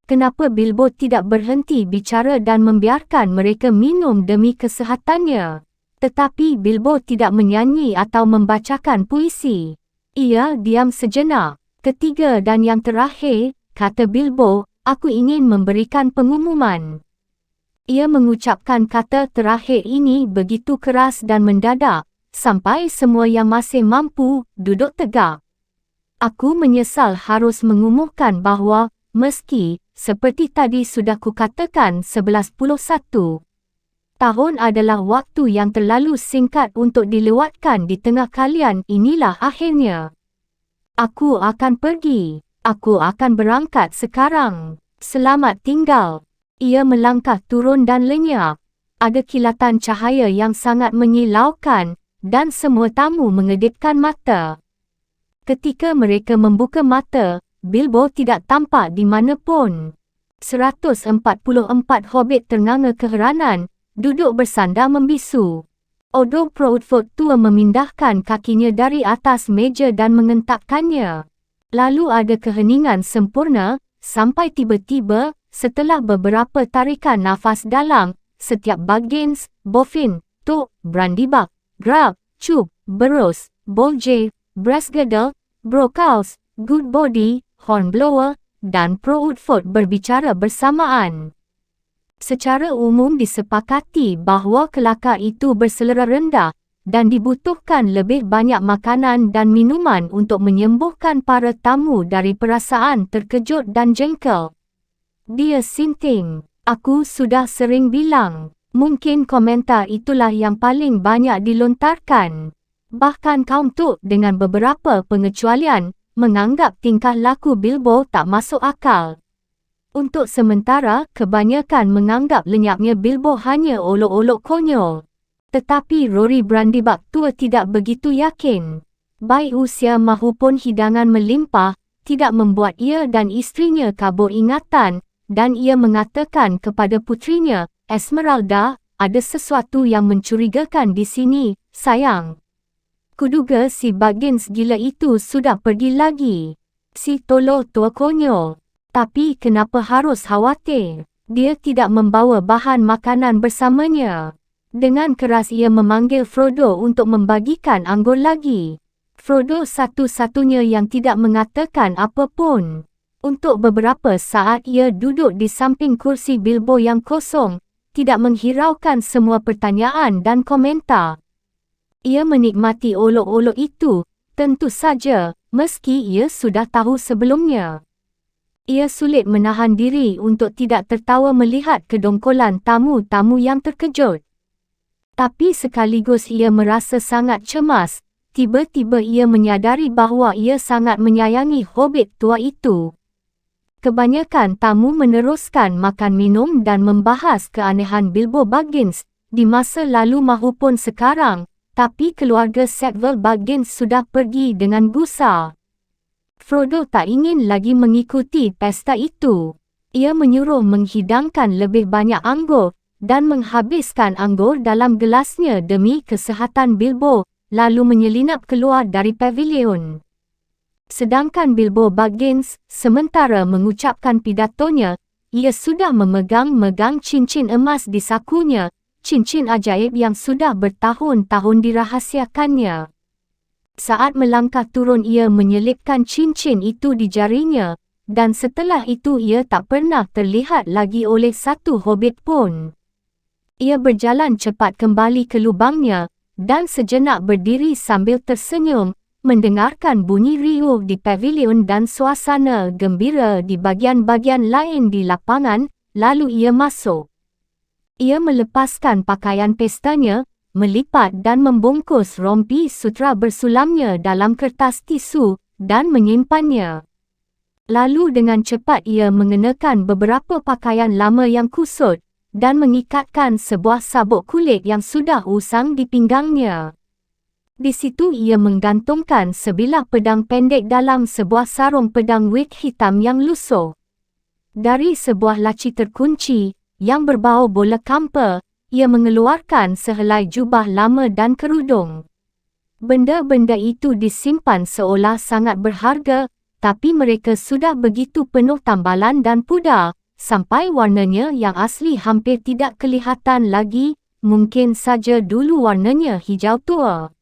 Kenapa Bilbo tidak berhenti bicara dan membiarkan mereka minum demi kesehatannya? Tetapi Bilbo tidak menyanyi atau membacakan puisi. Ia diam sejenak. Ketiga dan yang terakhir, kata Bilbo, aku ingin memberikan pengumuman. Ia mengucapkan kata terakhir ini begitu keras dan mendadak, sampai semua yang masih mampu duduk tegak. Aku menyesal harus mengumumkan bahawa, meski, seperti tadi sudah kukatakan 11:11. Tahun adalah waktu yang terlalu singkat untuk dilewatkan di tengah kalian, inilah akhirnya. Aku akan pergi. Aku akan berangkat sekarang. Selamat tinggal. Ia melangkah turun dan lenyap. Ada kilatan cahaya yang sangat menyilaukan, dan semua tamu mengedipkan mata. Ketika mereka membuka mata, Bilbo tidak tampak di mana pun. 144 hobbit ternganga keheranan, duduk bersandar membisu. Odo Proudfoot tua memindahkan kakinya dari atas meja dan mengentakkannya. Lalu ada keheningan sempurna, sampai tiba-tiba, setelah beberapa tarikan nafas dalam, setiap Baggins, Boffin, Tok, Brandybuck, Grab, Chub, Burrows, Bolger, Brassgirdle, Brockhouse, Goodbody, Hornblower, dan Proudfoot berbicara bersamaan. Secara umum disepakati bahawa kelakar itu berselera rendah, dan dibutuhkan lebih banyak makanan dan minuman untuk menyembuhkan para tamu dari perasaan terkejut dan jengkel. Dia sinting. Aku sudah sering bilang, mungkin komentar itulah yang paling banyak dilontarkan. Bahkan kaum Tok dengan beberapa pengecualian, menganggap tingkah laku Bilbo tak masuk akal. Untuk sementara, kebanyakan menganggap lenyapnya Bilbo hanya olok-olok konyol. Tetapi Rory Brandybuck tua tidak begitu yakin. Baik usia mahupun hidangan melimpah, tidak membuat ia dan isterinya kabur ingatan, dan ia mengatakan kepada putrinya, Esmeralda, ada sesuatu yang mencurigakan di sini, sayang. Kuduga si Baggins gila itu sudah pergi lagi. Si tolol tua konyol. Tapi kenapa harus khawatir? Dia tidak membawa bahan makanan bersamanya. Dengan keras ia memanggil Frodo untuk membagikan anggur lagi. Frodo satu-satunya yang tidak mengatakan apa pun. Untuk beberapa saat ia duduk di samping kursi Bilbo yang kosong, tidak menghiraukan semua pertanyaan dan komentar. Ia menikmati olok-olok itu, tentu saja, meski ia sudah tahu sebelumnya. Ia sulit menahan diri untuk tidak tertawa melihat kedongkolan tamu-tamu yang terkejut. Tapi sekaligus ia merasa sangat cemas, tiba-tiba ia menyadari bahawa ia sangat menyayangi hobbit tua itu. Kebanyakan tamu meneruskan makan minum dan membahas keanehan Bilbo Baggins di masa lalu maupun sekarang. Tapi keluarga Sackville Baggins sudah pergi dengan gusar. Frodo tak ingin lagi mengikuti pesta itu. Ia menyuruh menghidangkan lebih banyak anggur dan menghabiskan anggur dalam gelasnya demi kesihatan Bilbo, lalu menyelinap keluar dari pavilion. Sedangkan Bilbo Baggins, sementara mengucapkan pidatonya, ia sudah memegang-megang cincin emas di sakunya, cincin ajaib yang sudah bertahun-tahun dirahasiakannya. Saat melangkah turun ia menyelipkan cincin itu di jarinya, dan setelah itu ia tak pernah terlihat lagi oleh satu hobbit pun. Ia berjalan cepat kembali ke lubangnya, dan sejenak berdiri sambil tersenyum, mendengarkan bunyi riuh di pavilion dan suasana gembira di bagian-bagian lain di lapangan, lalu ia masuk. Ia melepaskan pakaian pestanya, melipat dan membungkus rompi sutera bersulamnya dalam kertas tisu, dan menyimpannya. Lalu dengan cepat ia mengenakan beberapa pakaian lama yang kusut, dan mengikatkan sebuah sabuk kulit yang sudah usang di pinggangnya. Di situ ia menggantungkan sebilah pedang pendek dalam sebuah sarung pedang wig hitam yang lusuh. Dari sebuah laci terkunci, yang berbau bola kampa, ia mengeluarkan sehelai jubah lama dan kerudung. Benda-benda itu disimpan seolah sangat berharga, tapi mereka sudah begitu penuh tambalan dan pudar, sampai warnanya yang asli hampir tidak kelihatan lagi, mungkin saja dulu warnanya hijau tua.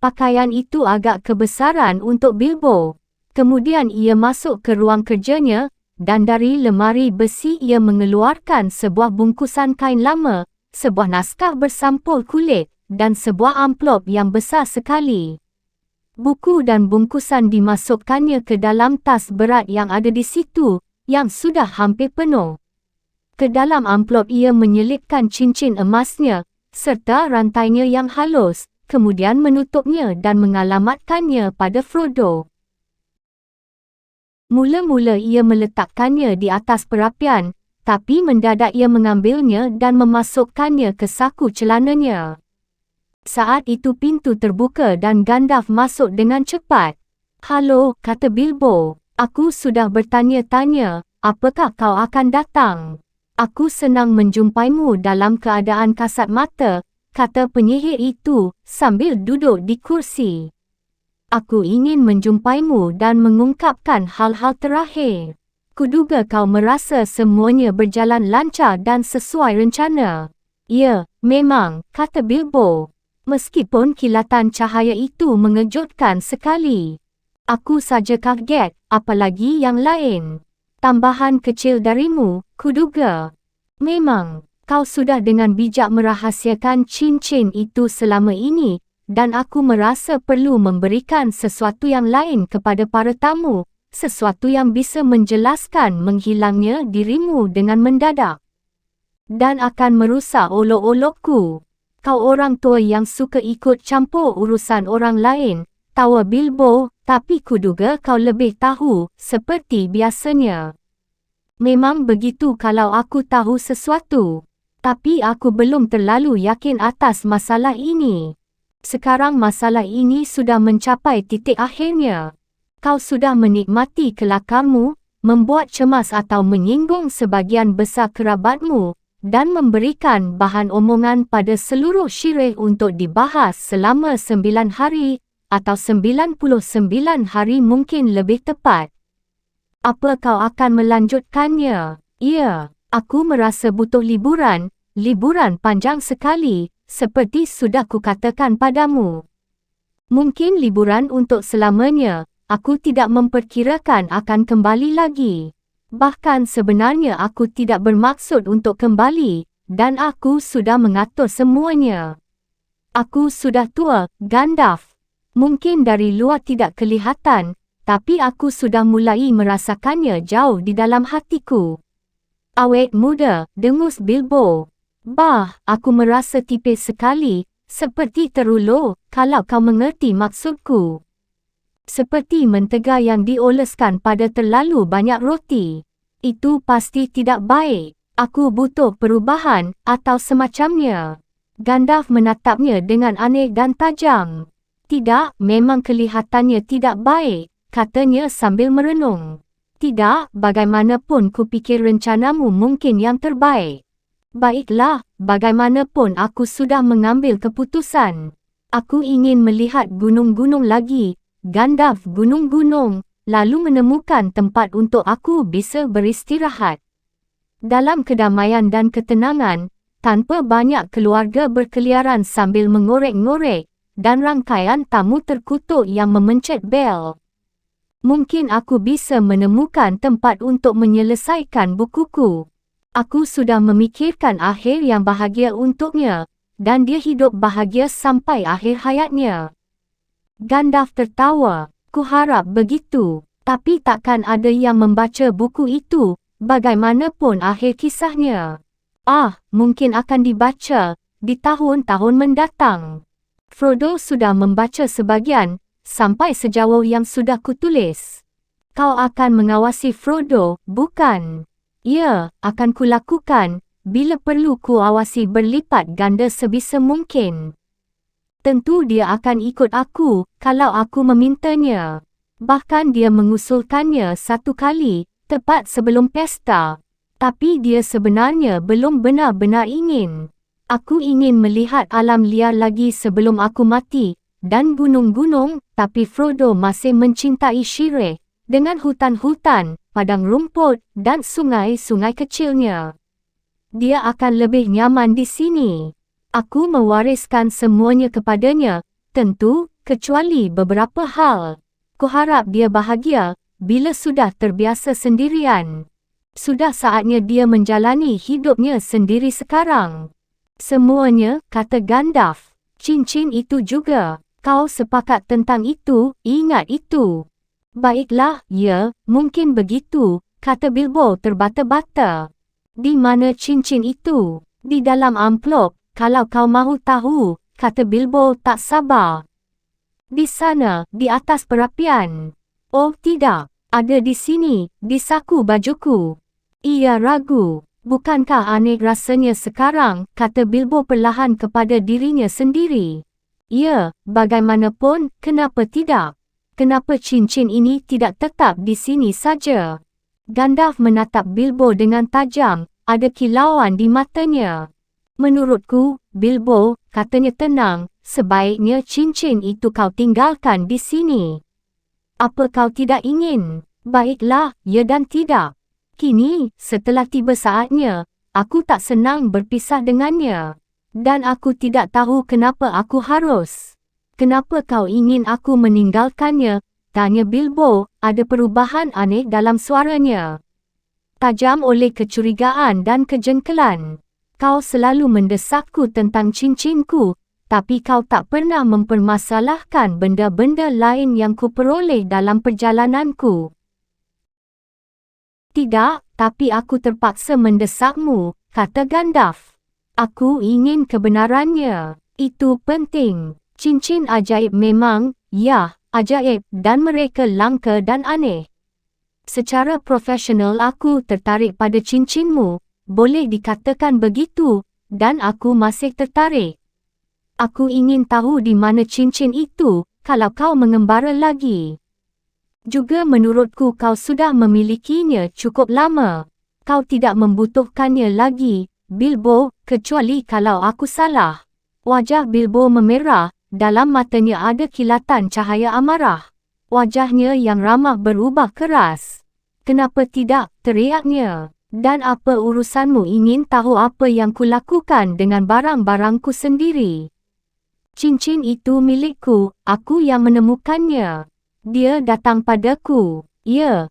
Pakaian itu agak kebesaran untuk Bilbo. Kemudian ia masuk ke ruang kerjanya, dan dari lemari besi ia mengeluarkan sebuah bungkusan kain lama, sebuah naskah bersampul kulit, dan sebuah amplop yang besar sekali. Buku dan bungkusan dimasukkannya ke dalam tas berat yang ada di situ, yang sudah hampir penuh. Ke dalam amplop ia menyelipkan cincin emasnya, serta rantainya yang halus, kemudian menutupnya dan mengalamatkannya pada Frodo. Mula-mula ia meletakkannya di atas perapian, tapi mendadak ia mengambilnya dan memasukkannya ke saku celananya. Saat itu pintu terbuka dan Gandalf masuk dengan cepat. "Halo," kata Bilbo. "Aku sudah bertanya-tanya, apakah kau akan datang?" "Aku senang menjumpaimu dalam keadaan kasat mata," kata penyihir itu, sambil duduk di kursi. "Aku ingin menjumpaimu dan mengungkapkan hal-hal terakhir. Kuduga kau merasa semuanya berjalan lancar dan sesuai rencana." "Ya, memang," kata Bilbo. Meskipun kilatan cahaya itu mengejutkan sekali. "Aku saja kaget, apalagi yang lain. Tambahan kecil darimu, kuduga. Memang, kau sudah dengan bijak merahasiakan cincin itu selama ini, dan aku merasa perlu memberikan sesuatu yang lain kepada para tamu, sesuatu yang bisa menjelaskan menghilangnya dirimu dengan mendadak. Dan akan merusak olok-olokku. Kau orang tua yang suka ikut campur urusan orang lain," tawa Bilbo, "tapi kuduga kau lebih tahu, seperti biasanya." "Memang begitu kalau aku tahu sesuatu. Tapi aku belum terlalu yakin atas masalah ini. Sekarang masalah ini sudah mencapai titik akhirnya. Kau sudah menikmati kelakarmu, membuat cemas atau menyinggung sebagian besar kerabatmu, dan memberikan bahan omongan pada seluruh syirih untuk dibahas selama 9 hari, atau 99 hari mungkin lebih tepat. Apa kau akan melanjutkannya? Ya, aku merasa butuh liburan panjang sekali, seperti sudah kukatakan padamu. Mungkin liburan untuk selamanya, aku tidak memperkirakan akan kembali lagi. Bahkan sebenarnya aku tidak bermaksud untuk kembali, dan aku sudah mengatur semuanya. Aku sudah tua, Gandalf. Mungkin dari luar tidak kelihatan, tapi aku sudah mulai merasakannya jauh di dalam hatiku. Awet muda, dengus Bilbo. Bah, aku merasa tipis sekali, seperti terulur, kalau kau mengerti maksudku. Seperti mentega yang dioleskan pada terlalu banyak roti. Itu pasti tidak baik. Aku butuh perubahan, atau semacamnya. Gandalf menatapnya dengan aneh dan tajam. Tidak, memang kelihatannya tidak baik, katanya sambil merenung. Tidak, bagaimanapun kupikir rencanamu mungkin yang terbaik. Baiklah, bagaimanapun aku sudah mengambil keputusan. Aku ingin melihat gunung-gunung lagi, Gandalf, gunung-gunung, lalu menemukan tempat untuk aku bisa beristirahat. Dalam kedamaian dan ketenangan, tanpa banyak keluarga berkeliaran sambil mengorek-ngorek, dan rangkaian tamu terkutuk yang memencet bel. Mungkin aku bisa menemukan tempat untuk menyelesaikan bukuku. Aku sudah memikirkan akhir yang bahagia untuknya, dan dia hidup bahagia sampai akhir hayatnya. Gandalf tertawa. Kuharap begitu. Tapi takkan ada yang membaca buku itu, bagaimanapun akhir kisahnya. Mungkin akan dibaca di tahun-tahun mendatang. Frodo sudah membaca sebagian, sampai sejauh yang sudah kutulis. Kau akan mengawasi Frodo, bukan? Ya, akan kulakukan, bila perlu kuawasi berlipat ganda sebisa mungkin. Tentu dia akan ikut aku, kalau aku memintanya. Bahkan dia mengusulkannya satu kali, tepat sebelum pesta. Tapi dia sebenarnya belum benar-benar ingin. Aku ingin melihat alam liar lagi sebelum aku mati, dan gunung-gunung, tapi Frodo masih mencintai Shire, dengan hutan-hutan, padang rumput, dan sungai-sungai kecilnya. Dia akan lebih nyaman di sini. Aku mewariskan semuanya kepadanya, tentu, kecuali beberapa hal. Kuharap dia bahagia, bila sudah terbiasa sendirian. Sudah saatnya dia menjalani hidupnya sendiri sekarang. Semuanya, kata Gandalf. Cincin itu juga. Kau sepakat tentang itu, ingat itu. Baiklah, ya, mungkin begitu, kata Bilbo terbata-bata. Di mana cincin itu? Di dalam amplop. Kalau kau mahu tahu, kata Bilbo tak sabar. Di sana, di atas perapian. Oh tidak, ada di sini, di saku bajuku. Ia ragu. Bukankah aneh rasanya sekarang, kata Bilbo perlahan kepada dirinya sendiri. Ya, bagaimanapun, kenapa tidak? Kenapa cincin ini tidak tetap di sini saja? Gandalf menatap Bilbo dengan tajam, ada kilauan di matanya. Menurutku, Bilbo, katanya tenang, sebaiknya cincin itu kau tinggalkan di sini. Apa kau tidak ingin? Baiklah, ya dan tidak. Kini, setelah tiba saatnya, aku tak senang berpisah dengannya. Dan aku tidak tahu kenapa aku harus. Kenapa kau ingin aku meninggalkannya? Tanya Bilbo, ada perubahan aneh dalam suaranya. Tajam oleh kecurigaan dan kejengkelan. Kau selalu mendesakku tentang cincinku, tapi kau tak pernah mempermasalahkan benda-benda lain yang kuperoleh dalam perjalananku. Tidak, tapi aku terpaksa mendesakmu, kata Gandalf. Aku ingin kebenarannya. Itu penting. Cincin ajaib memang, ya, ajaib, dan mereka langka dan aneh. Secara profesional aku tertarik pada cincinmu. Boleh dikatakan begitu, dan aku masih tertarik. Aku ingin tahu di mana cincin itu, kalau kau mengembara lagi. Juga menurutku kau sudah memilikinya cukup lama. Kau tidak membutuhkannya lagi, Bilbo, kecuali kalau aku salah. Wajah Bilbo memerah, dalam matanya ada kilatan cahaya amarah. Wajahnya yang ramah berubah keras. Kenapa tidak, teriaknya. Dan apa urusanmu ingin tahu apa yang kulakukan dengan barang-barangku sendiri? Cincin itu milikku, aku yang menemukannya. Dia datang padaku. Ya,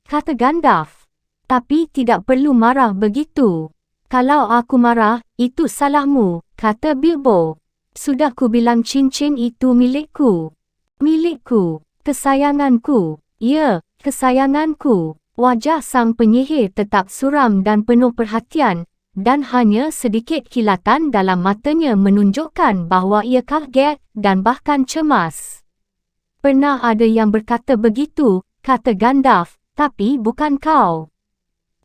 kata Gandalf. Tapi tidak perlu marah begitu. Kalau aku marah, itu salahmu, kata Bilbo. Sudah ku bilang cincin itu milikku. Milikku, kesayanganku. Ya, kesayanganku. Wajah sang penyihir tetap suram dan penuh perhatian, dan hanya sedikit kilatan dalam matanya menunjukkan bahawa ia kaget dan bahkan cemas. Pernah ada yang berkata begitu, kata Gandalf, tapi bukan kau.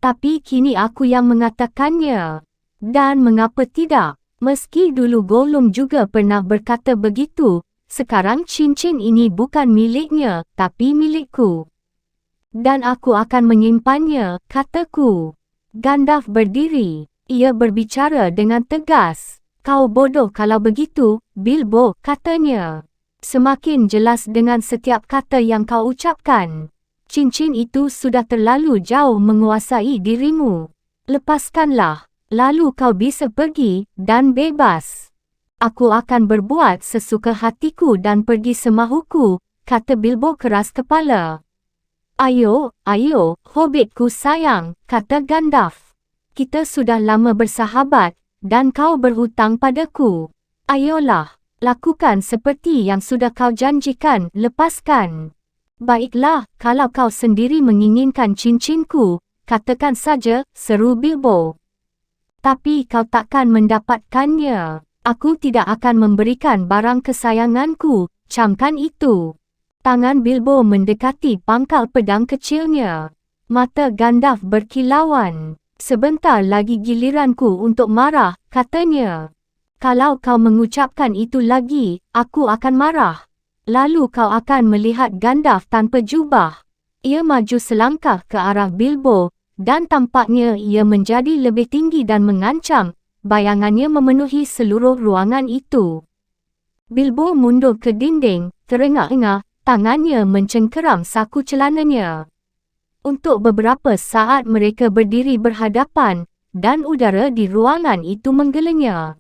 Tapi kini aku yang mengatakannya. Dan mengapa tidak? Meski dulu Gollum juga pernah berkata begitu, sekarang cincin ini bukan miliknya, tapi milikku. Dan aku akan menyimpannya, kataku. Gandalf berdiri. Ia berbicara dengan tegas. Kau bodoh kalau begitu, Bilbo, katanya. Semakin jelas dengan setiap kata yang kau ucapkan. Cincin itu sudah terlalu jauh menguasai dirimu. Lepaskanlah, lalu kau bisa pergi dan bebas. Aku akan berbuat sesuka hatiku dan pergi semahuku, kata Bilbo keras kepala. Ayo, hobbitku sayang, kata Gandalf. Kita sudah lama bersahabat, dan kau berhutang padaku. Ayolah. Lakukan seperti yang sudah kau janjikan, lepaskan. Baiklah, kalau kau sendiri menginginkan cincinku, katakan saja, seru Bilbo. Tapi kau takkan mendapatkannya. Aku tidak akan memberikan barang kesayanganku, camkan itu. Tangan Bilbo mendekati pangkal pedang kecilnya. Mata Gandalf berkilauan. Sebentar lagi giliranku untuk marah, katanya. Kalau kau mengucapkan itu lagi, aku akan marah. Lalu kau akan melihat Gandalf tanpa jubah. Ia maju selangkah ke arah Bilbo, dan tampaknya ia menjadi lebih tinggi dan mengancam. Bayangannya memenuhi seluruh ruangan itu. Bilbo mundur ke dinding, terengah-engah, tangannya mencengkeram saku celananya. Untuk beberapa saat mereka berdiri berhadapan, dan udara di ruangan itu menggelenyar.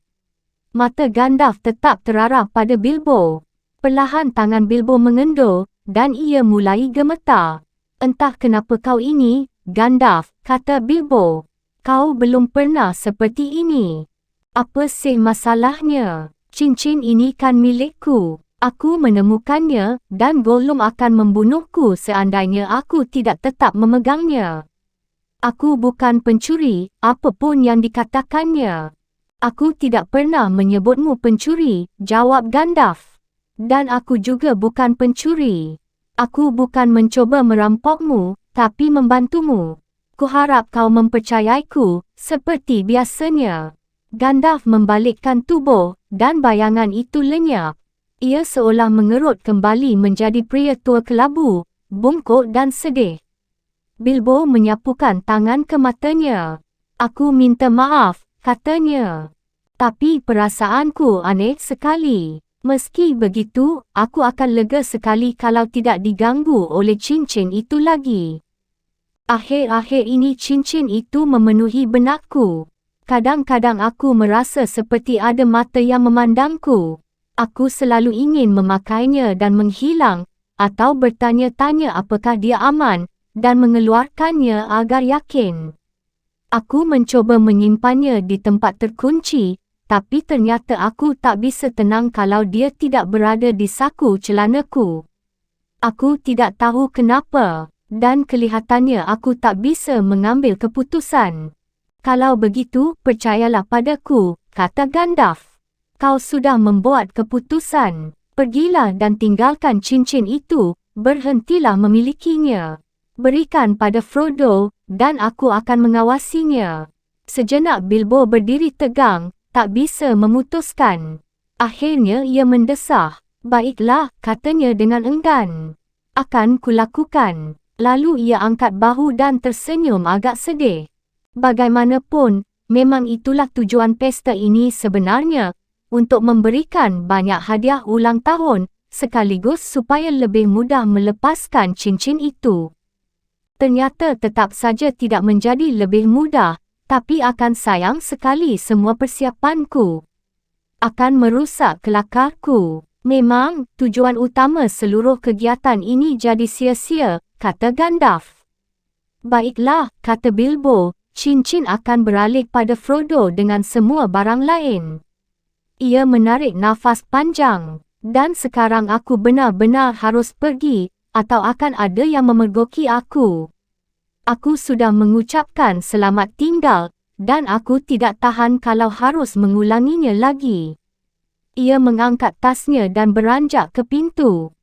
Mata Gandalf tetap terarah pada Bilbo. Perlahan tangan Bilbo mengendur, dan ia mulai gemetar. Entah kenapa kau ini, Gandalf, kata Bilbo. Kau belum pernah seperti ini. Apa sih masalahnya? Cincin ini kan milikku. Aku menemukannya, dan Gollum akan membunuhku seandainya aku tidak tetap memegangnya. Aku bukan pencuri, apapun yang dikatakannya. Aku tidak pernah menyebutmu pencuri, jawab Gandalf. Dan aku juga bukan pencuri. Aku bukan mencoba merampokmu, tapi membantumu. Kuharap kau mempercayaiku, seperti biasanya. Gandalf membalikkan tubuh, dan bayangan itu lenyap. Ia seolah mengerut kembali menjadi pria tua kelabu, bungkuk dan sedih. Bilbo menyapukan tangan ke matanya. Aku minta maaf, katanya. Tapi perasaanku aneh sekali. Meski begitu, aku akan lega sekali kalau tidak diganggu oleh cincin itu lagi. Akhir-akhir ini cincin itu memenuhi benakku. Kadang-kadang aku merasa seperti ada mata yang memandangku. Aku selalu ingin memakainya dan menghilang, atau bertanya-tanya apakah dia aman, dan mengeluarkannya agar yakin. Aku mencoba menyimpannya di tempat terkunci, tapi ternyata aku tak bisa tenang kalau dia tidak berada di saku celanaku. Aku tidak tahu kenapa, dan kelihatannya aku tak bisa mengambil keputusan. Kalau begitu, percayalah padaku, kata Gandalf. Kau sudah membuat keputusan. Pergilah dan tinggalkan cincin itu, berhentilah memilikinya. Berikan pada Frodo, dan aku akan mengawasinya. Sejenak Bilbo berdiri tegang, tak bisa memutuskan. Akhirnya ia mendesah. Baiklah, katanya dengan enggan. Akan kulakukan. Lalu ia angkat bahu dan tersenyum agak sedih. Bagaimanapun, memang itulah tujuan pesta ini sebenarnya, untuk memberikan banyak hadiah ulang tahun, sekaligus supaya lebih mudah melepaskan cincin itu. Ternyata tetap saja tidak menjadi lebih mudah, tapi akan sayang sekali semua persiapanku. Akan merusak kelakarku. Memang, tujuan utama seluruh kegiatan ini jadi sia-sia, kata Gandalf. Baiklah, kata Bilbo, cincin akan beralih pada Frodo dengan semua barang lain. Ia menarik nafas panjang. Dan sekarang aku benar-benar harus pergi, atau akan ada yang memergoki aku. Aku sudah mengucapkan selamat tinggal, dan aku tidak tahan kalau harus mengulanginya lagi. Ia mengangkat tasnya dan beranjak ke pintu.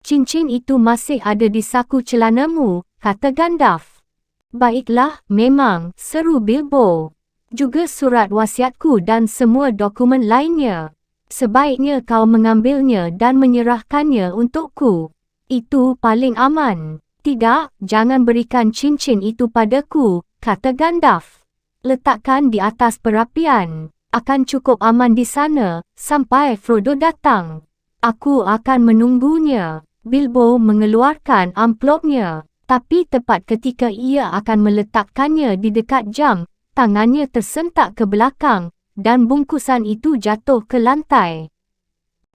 Cincin itu masih ada di saku celanamu, kata Gandalf. Baiklah, memang, seru Bilbo. Juga surat wasiatku dan semua dokumen lainnya. Sebaiknya kau mengambilnya dan menyerahkannya untukku. Itu paling aman. Tidak, jangan berikan cincin itu padaku, kata Gandalf. Letakkan di atas perapian. Akan cukup aman di sana, sampai Frodo datang. Aku akan menunggunya. Bilbo mengeluarkan amplopnya. Tapi tepat ketika ia akan meletakkannya di dekat jam, tangannya tersentak ke belakang, dan bungkusan itu jatuh ke lantai.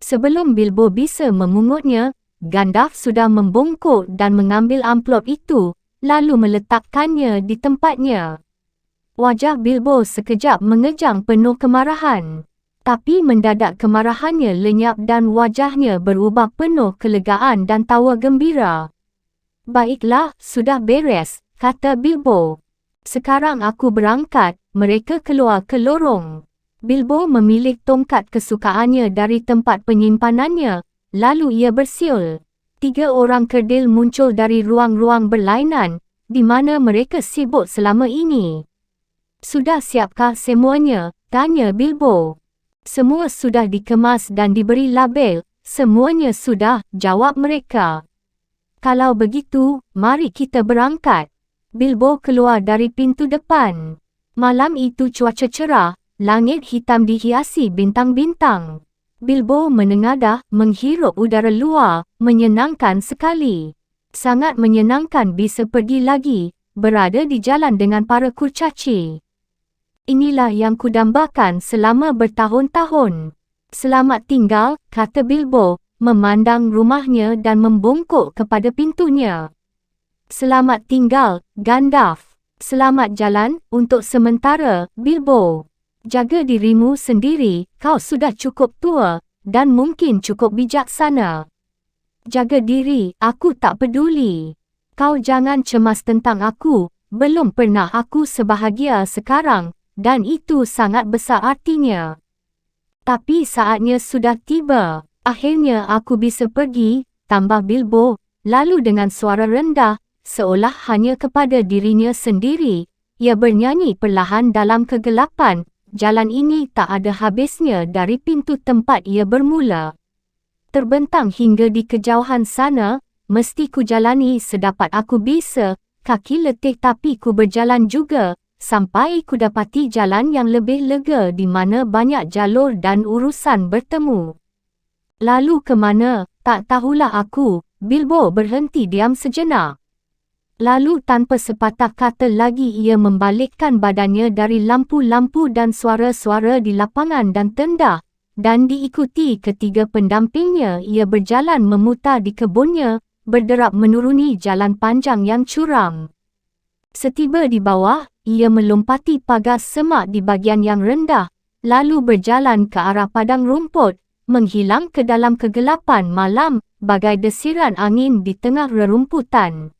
Sebelum Bilbo bisa memungutnya, Gandalf sudah membungkuk dan mengambil amplop itu, lalu meletakkannya di tempatnya. Wajah Bilbo sekejap mengejang penuh kemarahan. Tapi mendadak kemarahannya lenyap dan wajahnya berubah penuh kelegaan dan tawa gembira. Baiklah, sudah beres, kata Bilbo. Sekarang aku berangkat, mereka keluar ke lorong. Bilbo memilih tongkat kesukaannya dari tempat penyimpanannya, lalu ia bersiul. 3 orang kerdil muncul dari ruang-ruang berlainan, di mana mereka sibuk selama ini. Sudah siapkah semuanya? Tanya Bilbo. Semua sudah dikemas dan diberi label. Semuanya sudah, jawab mereka. Kalau begitu, mari kita berangkat. Bilbo keluar dari pintu depan. Malam itu cuaca cerah, langit hitam dihiasi bintang-bintang. Bilbo menengadah, menghirup udara luar, menyenangkan sekali. Sangat menyenangkan bisa pergi lagi, berada di jalan dengan para kurcaci. Inilah yang kudambakan selama bertahun-tahun. Selamat tinggal, kata Bilbo, memandang rumahnya dan membungkuk kepada pintunya. Selamat tinggal, Gandalf. Selamat jalan, untuk sementara, Bilbo. Jaga dirimu sendiri, kau sudah cukup tua, dan mungkin cukup bijaksana. Jaga diri, aku tak peduli. Kau jangan cemas tentang aku, belum pernah aku sebahagia sekarang, dan itu sangat besar artinya. Tapi saatnya sudah tiba. Akhirnya aku bisa pergi, tambah Bilbo, lalu dengan suara rendah, seolah hanya kepada dirinya sendiri, ia bernyanyi perlahan dalam kegelapan. Jalan ini tak ada habisnya dari pintu tempat ia bermula. Terbentang hingga di kejauhan sana, mesti ku jalani sedapat aku bisa, kaki letih tapi ku berjalan juga, sampai ku dapati jalan yang lebih lega di mana banyak jalur dan urusan bertemu. Lalu ke mana, tak tahulah aku. Bilbo berhenti diam sejenak. Lalu tanpa sepatah kata lagi ia membalikkan badannya dari lampu-lampu dan suara-suara di lapangan dan tendah, dan diikuti ketiga pendampingnya ia berjalan memutar di kebunnya, berderap menuruni jalan panjang yang curam. Setiba di bawah, ia melompati pagar semak di bagian yang rendah, lalu berjalan ke arah padang rumput, menghilang ke dalam kegelapan malam, bagai desiran angin di tengah rerumputan.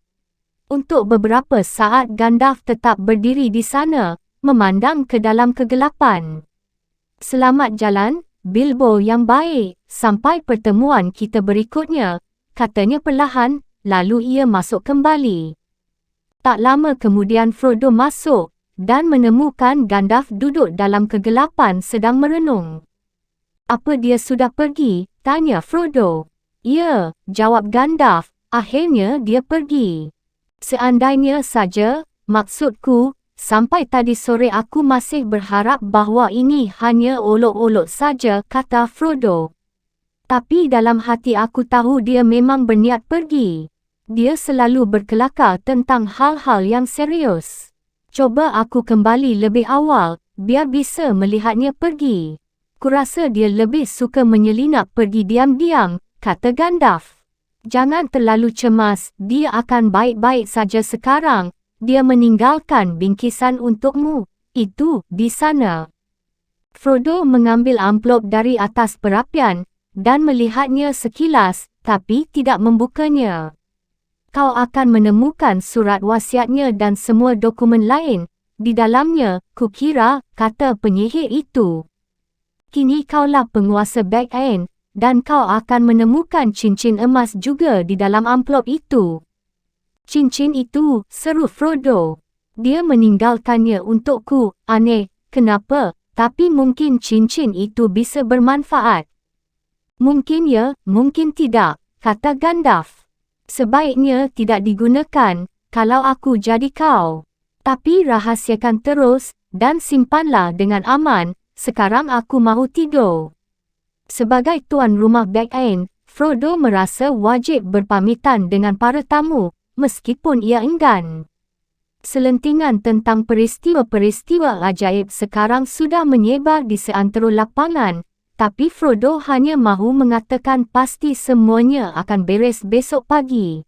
Untuk beberapa saat Gandalf tetap berdiri di sana, memandang ke dalam kegelapan. Selamat jalan, Bilbo yang baik, sampai pertemuan kita berikutnya, katanya perlahan, lalu ia masuk kembali. Tak lama kemudian Frodo masuk, dan menemukan Gandalf duduk dalam kegelapan sedang merenung. Apa dia sudah pergi? Tanya Frodo. Ya, jawab Gandalf. Akhirnya dia pergi. Seandainya saja, maksudku, sampai tadi sore aku masih berharap bahawa ini hanya olok-olok saja, kata Frodo. Tapi dalam hati aku tahu dia memang berniat pergi. Dia selalu berkelakar tentang hal-hal yang serius. Coba aku kembali lebih awal, biar bisa melihatnya pergi. Kurasa dia lebih suka menyelinap pergi diam-diam, kata Gandalf. Jangan terlalu cemas, dia akan baik-baik saja sekarang. Dia meninggalkan bingkisan untukmu. Itu, di sana. Frodo mengambil amplop dari atas perapian dan melihatnya sekilas, tapi tidak membukanya. Kau akan menemukan surat wasiatnya dan semua dokumen lain di dalamnya, kukira, kata penyihir itu. Kini kaulah penguasa Bag End, dan kau akan menemukan cincin emas juga di dalam amplop itu. Cincin itu, seru Frodo. Dia meninggalkannya untukku, aneh, kenapa? Tapi mungkin cincin itu bisa bermanfaat. Mungkin ya, mungkin tidak, kata Gandalf. Sebaiknya tidak digunakan, kalau aku jadi kau. Tapi rahasiakan terus, dan simpanlah dengan aman, sekarang aku mahu tidur. Sebagai tuan rumah Bag End, Frodo merasa wajib berpamitan dengan para tamu, meskipun ia enggan. Selentingan tentang peristiwa-peristiwa ajaib sekarang sudah menyebar di seantero lapangan, tapi Frodo hanya mahu mengatakan pasti semuanya akan beres besok pagi.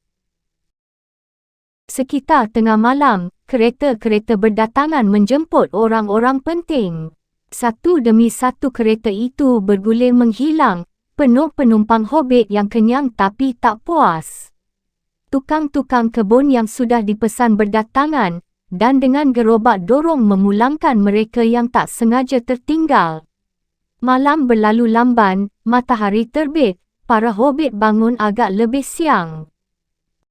Sekitar tengah malam, kereta-kereta berdatangan menjemput orang-orang penting. Satu demi satu kereta itu berguling menghilang, penuh penumpang hobbit yang kenyang tapi tak puas. Tukang-tukang kebun yang sudah dipesan berdatangan, dan dengan gerobak dorong memulangkan mereka yang tak sengaja tertinggal. Malam berlalu lamban, matahari terbit, para hobbit bangun agak lebih siang.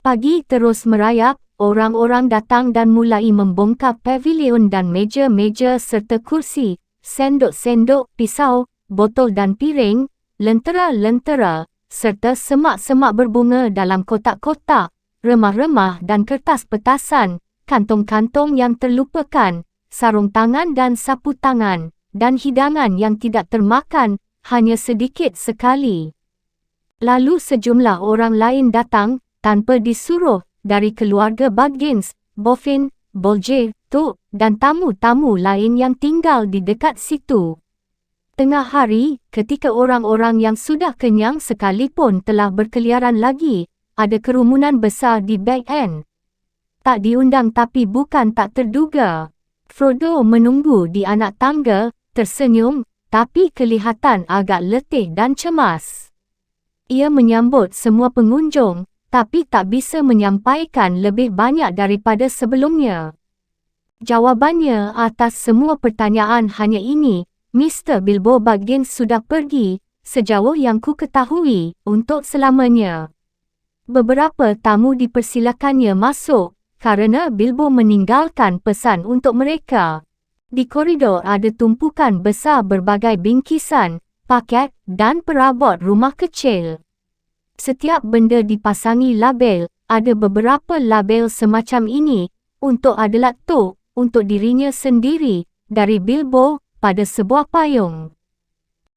Pagi terus merayap, orang-orang datang dan mulai membongkar pavilion dan meja-meja serta kursi, sendok-sendok, pisau, botol dan piring, lentera-lentera, serta semak-semak berbunga dalam kotak-kotak, remah-remah dan kertas petasan, kantong-kantong yang terlupakan, sarung tangan dan sapu tangan, dan hidangan yang tidak termakan, hanya sedikit sekali. Lalu sejumlah orang lain datang, tanpa disuruh, dari keluarga Baggins, Boffin, Bolger, Tok, dan tamu-tamu lain yang tinggal di dekat situ. Tengah hari, ketika orang-orang yang sudah kenyang sekalipun telah berkeliaran lagi, ada kerumunan besar di Bag End. Tak diundang tapi bukan tak terduga. Frodo menunggu di anak tangga, tersenyum, tapi kelihatan agak letih dan cemas. Ia menyambut semua pengunjung, tapi tak bisa menyampaikan lebih banyak daripada sebelumnya. Jawabannya atas semua pertanyaan hanya ini, Mr. Bilbo Baggins sudah pergi, sejauh yang ku ketahui, untuk selamanya. Beberapa tamu dipersilakannya masuk, karena Bilbo meninggalkan pesan untuk mereka. Di koridor ada tumpukan besar berbagai bingkisan, paket, dan perabot rumah kecil. Setiap benda dipasangi label, ada beberapa label semacam ini, untuk Adelat Tok, untuk dirinya sendiri, dari Bilbo, pada sebuah payung.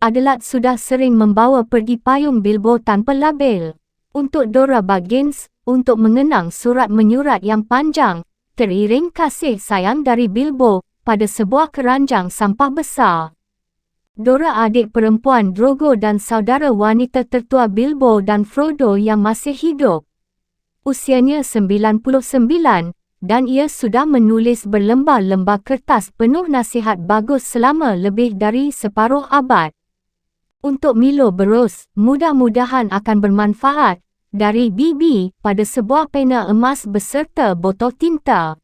Adelat sudah sering membawa pergi payung Bilbo tanpa label. Untuk Dora Baggins, untuk mengenang surat menyurat yang panjang, teriring kasih sayang dari Bilbo, pada sebuah keranjang sampah besar. Dora adik perempuan Drogo dan saudara wanita tertua Bilbo dan Frodo yang masih hidup. Usianya 99, dan ia sudah menulis berlembar-lembar kertas penuh nasihat bagus selama lebih dari separuh abad. Untuk Milo Burrows, mudah-mudahan akan bermanfaat, dari Bibi, pada sebuah pena emas beserta botol tinta.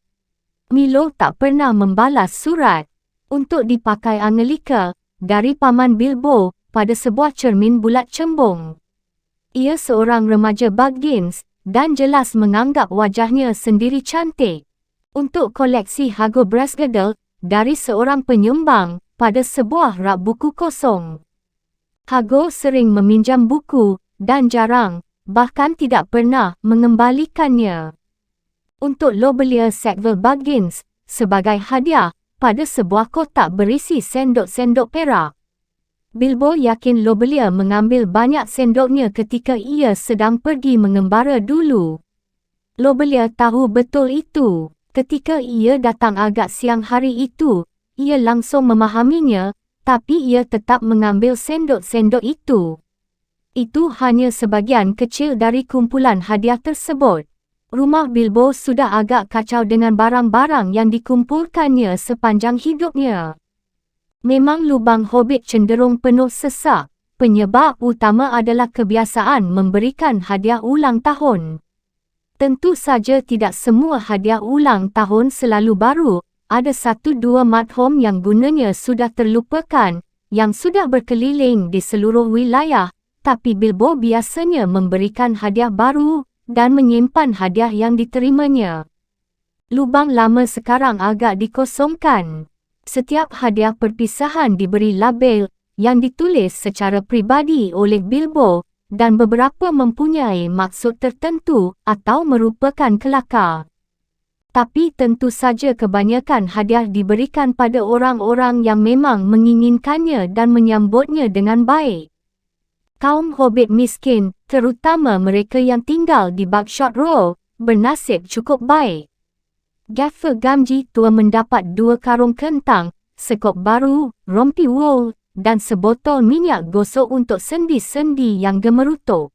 Milo tak pernah membalas surat. Untuk dipakai Angelika, dari Paman Bilbo, pada sebuah cermin bulat cembung. Ia seorang remaja Baggins, dan jelas menganggap wajahnya sendiri cantik. Untuk koleksi Hago Brassgedel, dari seorang penyumbang, pada sebuah rak buku kosong. Hago sering meminjam buku, dan jarang, bahkan tidak pernah mengembalikannya. Untuk Lobelia Sackville Baggins, sebagai hadiah, pada sebuah kotak berisi sendok-sendok perak. Bilbo yakin Lobelia mengambil banyak sendoknya ketika ia sedang pergi mengembara dulu. Lobelia tahu betul itu. Ketika ia datang agak siang hari itu, ia langsung memahaminya, tapi ia tetap mengambil sendok-sendok itu. Itu hanya sebahagian kecil dari kumpulan hadiah tersebut. Rumah Bilbo sudah agak kacau dengan barang-barang yang dikumpulkannya sepanjang hidupnya. Memang lubang Hobbit cenderung penuh sesak. Penyebab utama adalah kebiasaan memberikan hadiah ulang tahun. Tentu saja tidak semua hadiah ulang tahun selalu baru. Ada 1-2 madhom yang gunanya sudah terlupakan, yang sudah berkeliling di seluruh wilayah. Tapi Bilbo biasanya memberikan hadiah baru dan menyimpan hadiah yang diterimanya. Lubang lama sekarang agak dikosongkan. Setiap hadiah perpisahan diberi label yang ditulis secara pribadi oleh Bilbo dan beberapa mempunyai maksud tertentu atau merupakan kelakar. Tapi tentu saja kebanyakan hadiah diberikan pada orang-orang yang memang menginginkannya dan menyambutnya dengan baik. Kaum Hobbit miskin, terutama mereka yang tinggal di Buckshot Row, bernasib cukup baik. Gaffer Gamgee tua mendapat 2 karung kentang, sekop baru, rompi wool, dan sebotol minyak gosok untuk sendi-sendi yang gemerutuk.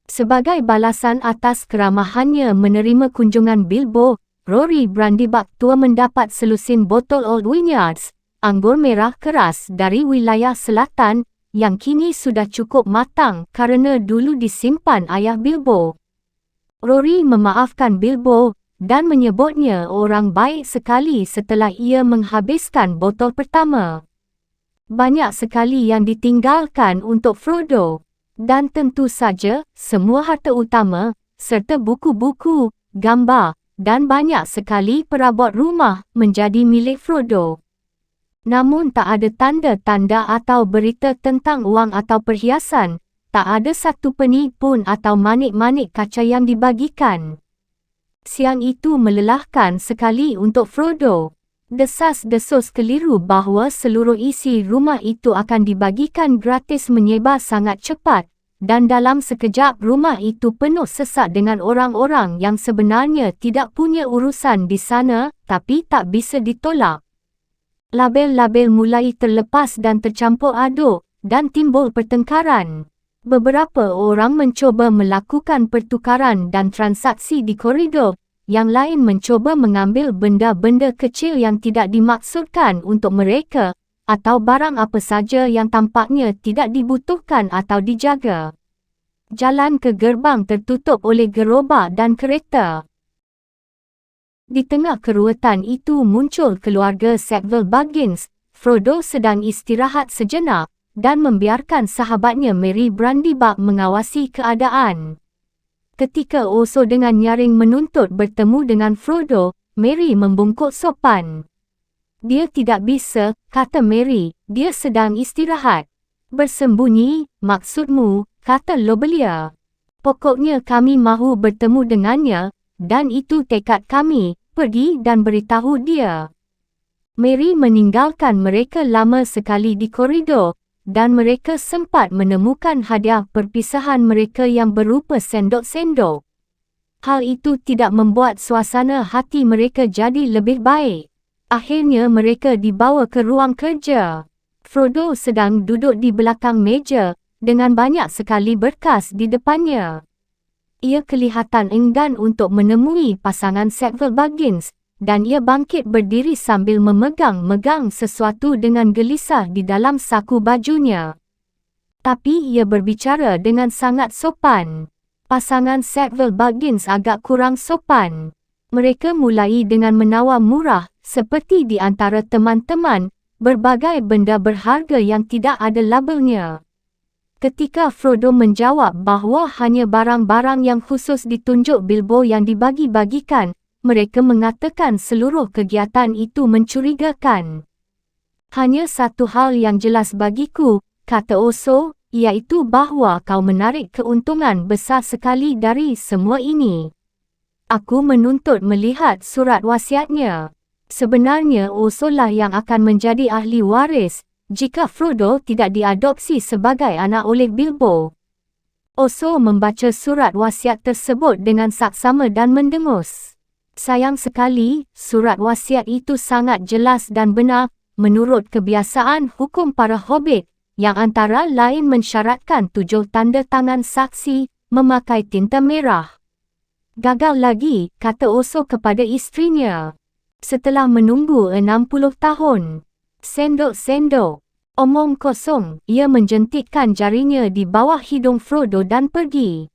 Sebagai balasan atas keramahannya menerima kunjungan Bilbo, Rory Brandybuck tua mendapat selusin botol Old Vineyards, anggur merah keras dari wilayah selatan, yang kini sudah cukup matang kerana dulu disimpan ayah Bilbo. Rory memaafkan Bilbo dan menyebutnya orang baik sekali setelah ia menghabiskan botol pertama. Banyak sekali yang ditinggalkan untuk Frodo. Dan tentu saja, semua harta utama, serta buku-buku, gambar, dan banyak sekali perabot rumah menjadi milik Frodo. Namun tak ada tanda-tanda atau berita tentang wang atau perhiasan, tak ada satu peni pun atau manik-manik kaca yang dibagikan. Siang itu melelahkan sekali untuk Frodo. Desas-desus keliru bahawa seluruh isi rumah itu akan dibagikan gratis menyebar sangat cepat, dan dalam sekejap rumah itu penuh sesak dengan orang-orang yang sebenarnya tidak punya urusan di sana, tapi tak bisa ditolak. Label-label mulai terlepas dan tercampur aduk, dan timbul pertengkaran. Beberapa orang mencuba melakukan pertukaran dan transaksi di koridor, yang lain mencuba mengambil benda-benda kecil yang tidak dimaksudkan untuk mereka, atau barang apa saja yang tampaknya tidak dibutuhkan atau dijaga. Jalan ke gerbang tertutup oleh gerobak dan kereta. Di tengah keruwetan itu muncul keluarga Sackville Baggins. Frodo sedang istirahat sejenak dan membiarkan sahabatnya Merry Brandybuck mengawasi keadaan. Ketika Oso dengan nyaring menuntut bertemu dengan Frodo, Merry membungkuk sopan. Dia tidak bisa, kata Merry, dia sedang istirahat. Bersembunyi, maksudmu, kata Lobelia. Pokoknya kami mahu bertemu dengannya, dan itu tekad kami, pergi dan beritahu dia. Merry meninggalkan mereka lama sekali di koridor, dan mereka sempat menemukan hadiah perpisahan mereka yang berupa sendok-sendok. Hal itu tidak membuat suasana hati mereka jadi lebih baik. Akhirnya mereka dibawa ke ruang kerja. Frodo sedang duduk di belakang meja, dengan banyak sekali berkas di depannya. Ia kelihatan enggan untuk menemui pasangan Sackville Baggins, dan ia bangkit berdiri sambil memegang-megang sesuatu dengan gelisah di dalam saku bajunya. Tapi ia berbicara dengan sangat sopan. Pasangan Sackville Baggins agak kurang sopan. Mereka mulai dengan menawar murah, seperti di antara teman-teman, berbagai benda berharga yang tidak ada labelnya. Ketika Frodo menjawab bahawa hanya barang-barang yang khusus ditunjuk Bilbo yang dibagi-bagikan, mereka mengatakan seluruh kegiatan itu mencurigakan. Hanya satu hal yang jelas bagiku, kata Oso, iaitu bahawa kau menarik keuntungan besar sekali dari semua ini. Aku menuntut melihat surat wasiatnya. Sebenarnya Oso lah yang akan menjadi ahli waris jika Frodo tidak diadopsi sebagai anak oleh Bilbo. Oso membaca surat wasiat tersebut dengan saksama dan mendengus. Sayang sekali, surat wasiat itu sangat jelas dan benar menurut kebiasaan hukum para hobbit yang antara lain mensyaratkan 7 tanda tangan saksi memakai tinta merah. Gagal lagi, kata Oso kepada isterinya. Setelah menunggu 60 tahun. Sendok-sendok. Omong kosong, ia menjentikkan jarinya di bawah hidung Frodo dan pergi.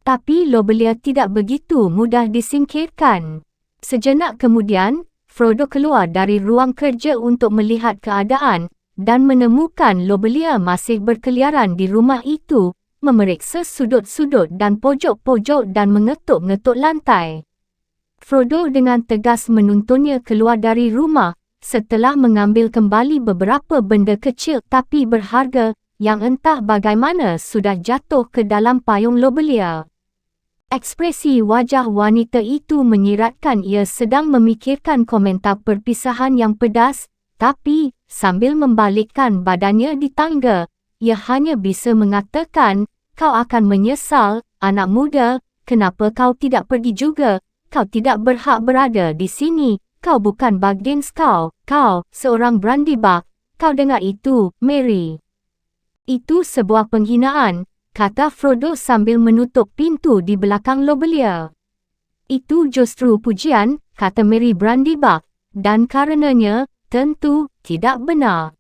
Tapi Lobelia tidak begitu mudah disingkirkan. Sejenak kemudian, Frodo keluar dari ruang kerja untuk melihat keadaan dan menemukan Lobelia masih berkeliaran di rumah itu, memeriksa sudut-sudut dan pojok-pojok dan mengetuk-ngetuk lantai. Frodo dengan tegas menuntunnya keluar dari rumah setelah mengambil kembali beberapa benda kecil tapi berharga yang entah bagaimana sudah jatuh ke dalam payung Lobelia. Ekspresi wajah wanita itu menyiratkan ia sedang memikirkan komentar perpisahan yang pedas, tapi sambil membalikkan badannya di tangga, ia hanya bisa mengatakan, "Kau akan menyesal, anak muda, kenapa kau tidak pergi juga? Kau tidak berhak berada di sini, kau bukan Baggins kau seorang Brandybuck, kau dengar itu, Merry." "Itu sebuah penghinaan," kata Frodo sambil menutup pintu di belakang Lobelia. "Itu justru pujian," kata Merry Brandybuck, "dan karenanya, tentu tidak benar."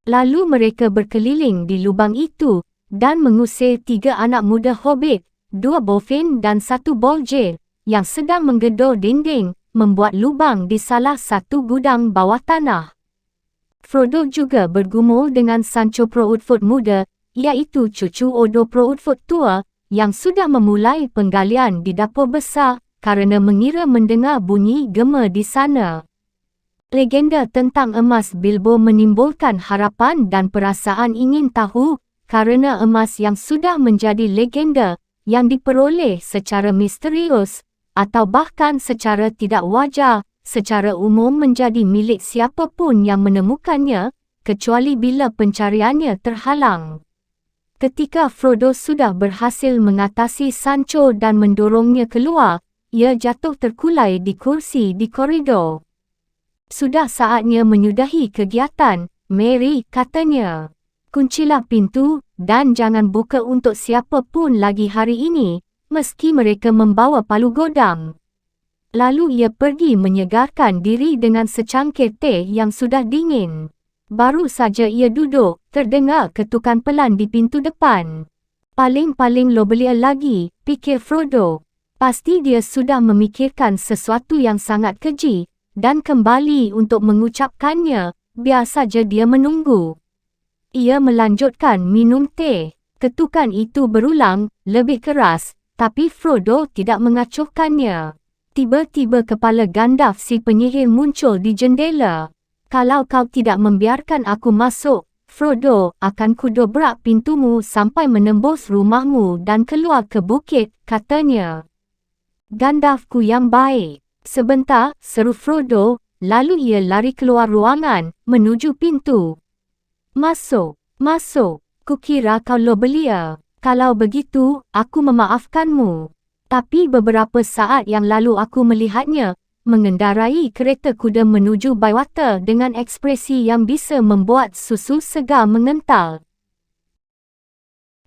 Lalu mereka berkeliling di lubang itu dan mengusir 3 anak muda hobbit, 2 bofin dan 1 boljer, yang sedang menggedor dinding, membuat lubang di salah satu gudang bawah tanah. Frodo juga bergumul dengan Sancho Proudfoot muda, iaitu cucu Odo Proudfoot tua, yang sudah memulai penggalian di dapur besar kerana mengira mendengar bunyi gema di sana. Legenda tentang emas Bilbo menimbulkan harapan dan perasaan ingin tahu kerana emas yang sudah menjadi legenda yang diperoleh secara misterius atau bahkan secara tidak wajar secara umum menjadi milik siapa pun yang menemukannya kecuali bila pencariannya terhalang. Ketika Frodo sudah berhasil mengatasi Sancho dan mendorongnya keluar, ia jatuh terkulai di kursi di koridor. "Sudah saatnya menyudahi kegiatan, Merry," katanya. "Kuncilah pintu dan jangan buka untuk siapa pun lagi hari ini, meski mereka membawa palu godam." Lalu ia pergi menyegarkan diri dengan secangkir teh yang sudah dingin. Baru saja ia duduk, terdengar ketukan pelan di pintu depan. "Paling-paling Lobelia lagi," pikir Frodo. Pasti dia sudah memikirkan sesuatu yang sangat keji dan kembali untuk mengucapkannya, biar saja dia menunggu. Ia melanjutkan minum teh. Ketukan itu berulang, lebih keras, tapi Frodo tidak mengacuhkannya. Tiba-tiba kepala Gandalf si penyihir muncul di jendela. "Kalau kau tidak membiarkan aku masuk, Frodo, akan kudobrak pintumu sampai menembus rumahmu dan keluar ke bukit," katanya. "Gandalfku yang baik." "Sebentar," seru Frodo, lalu ia lari keluar ruangan, menuju pintu. Masuk, kukira kau Lobelia. Kalau begitu, aku memaafkanmu." Tapi beberapa saat yang lalu aku melihatnya mengendarai kereta kuda menuju Bywater dengan ekspresi yang bisa membuat susu segar mengental.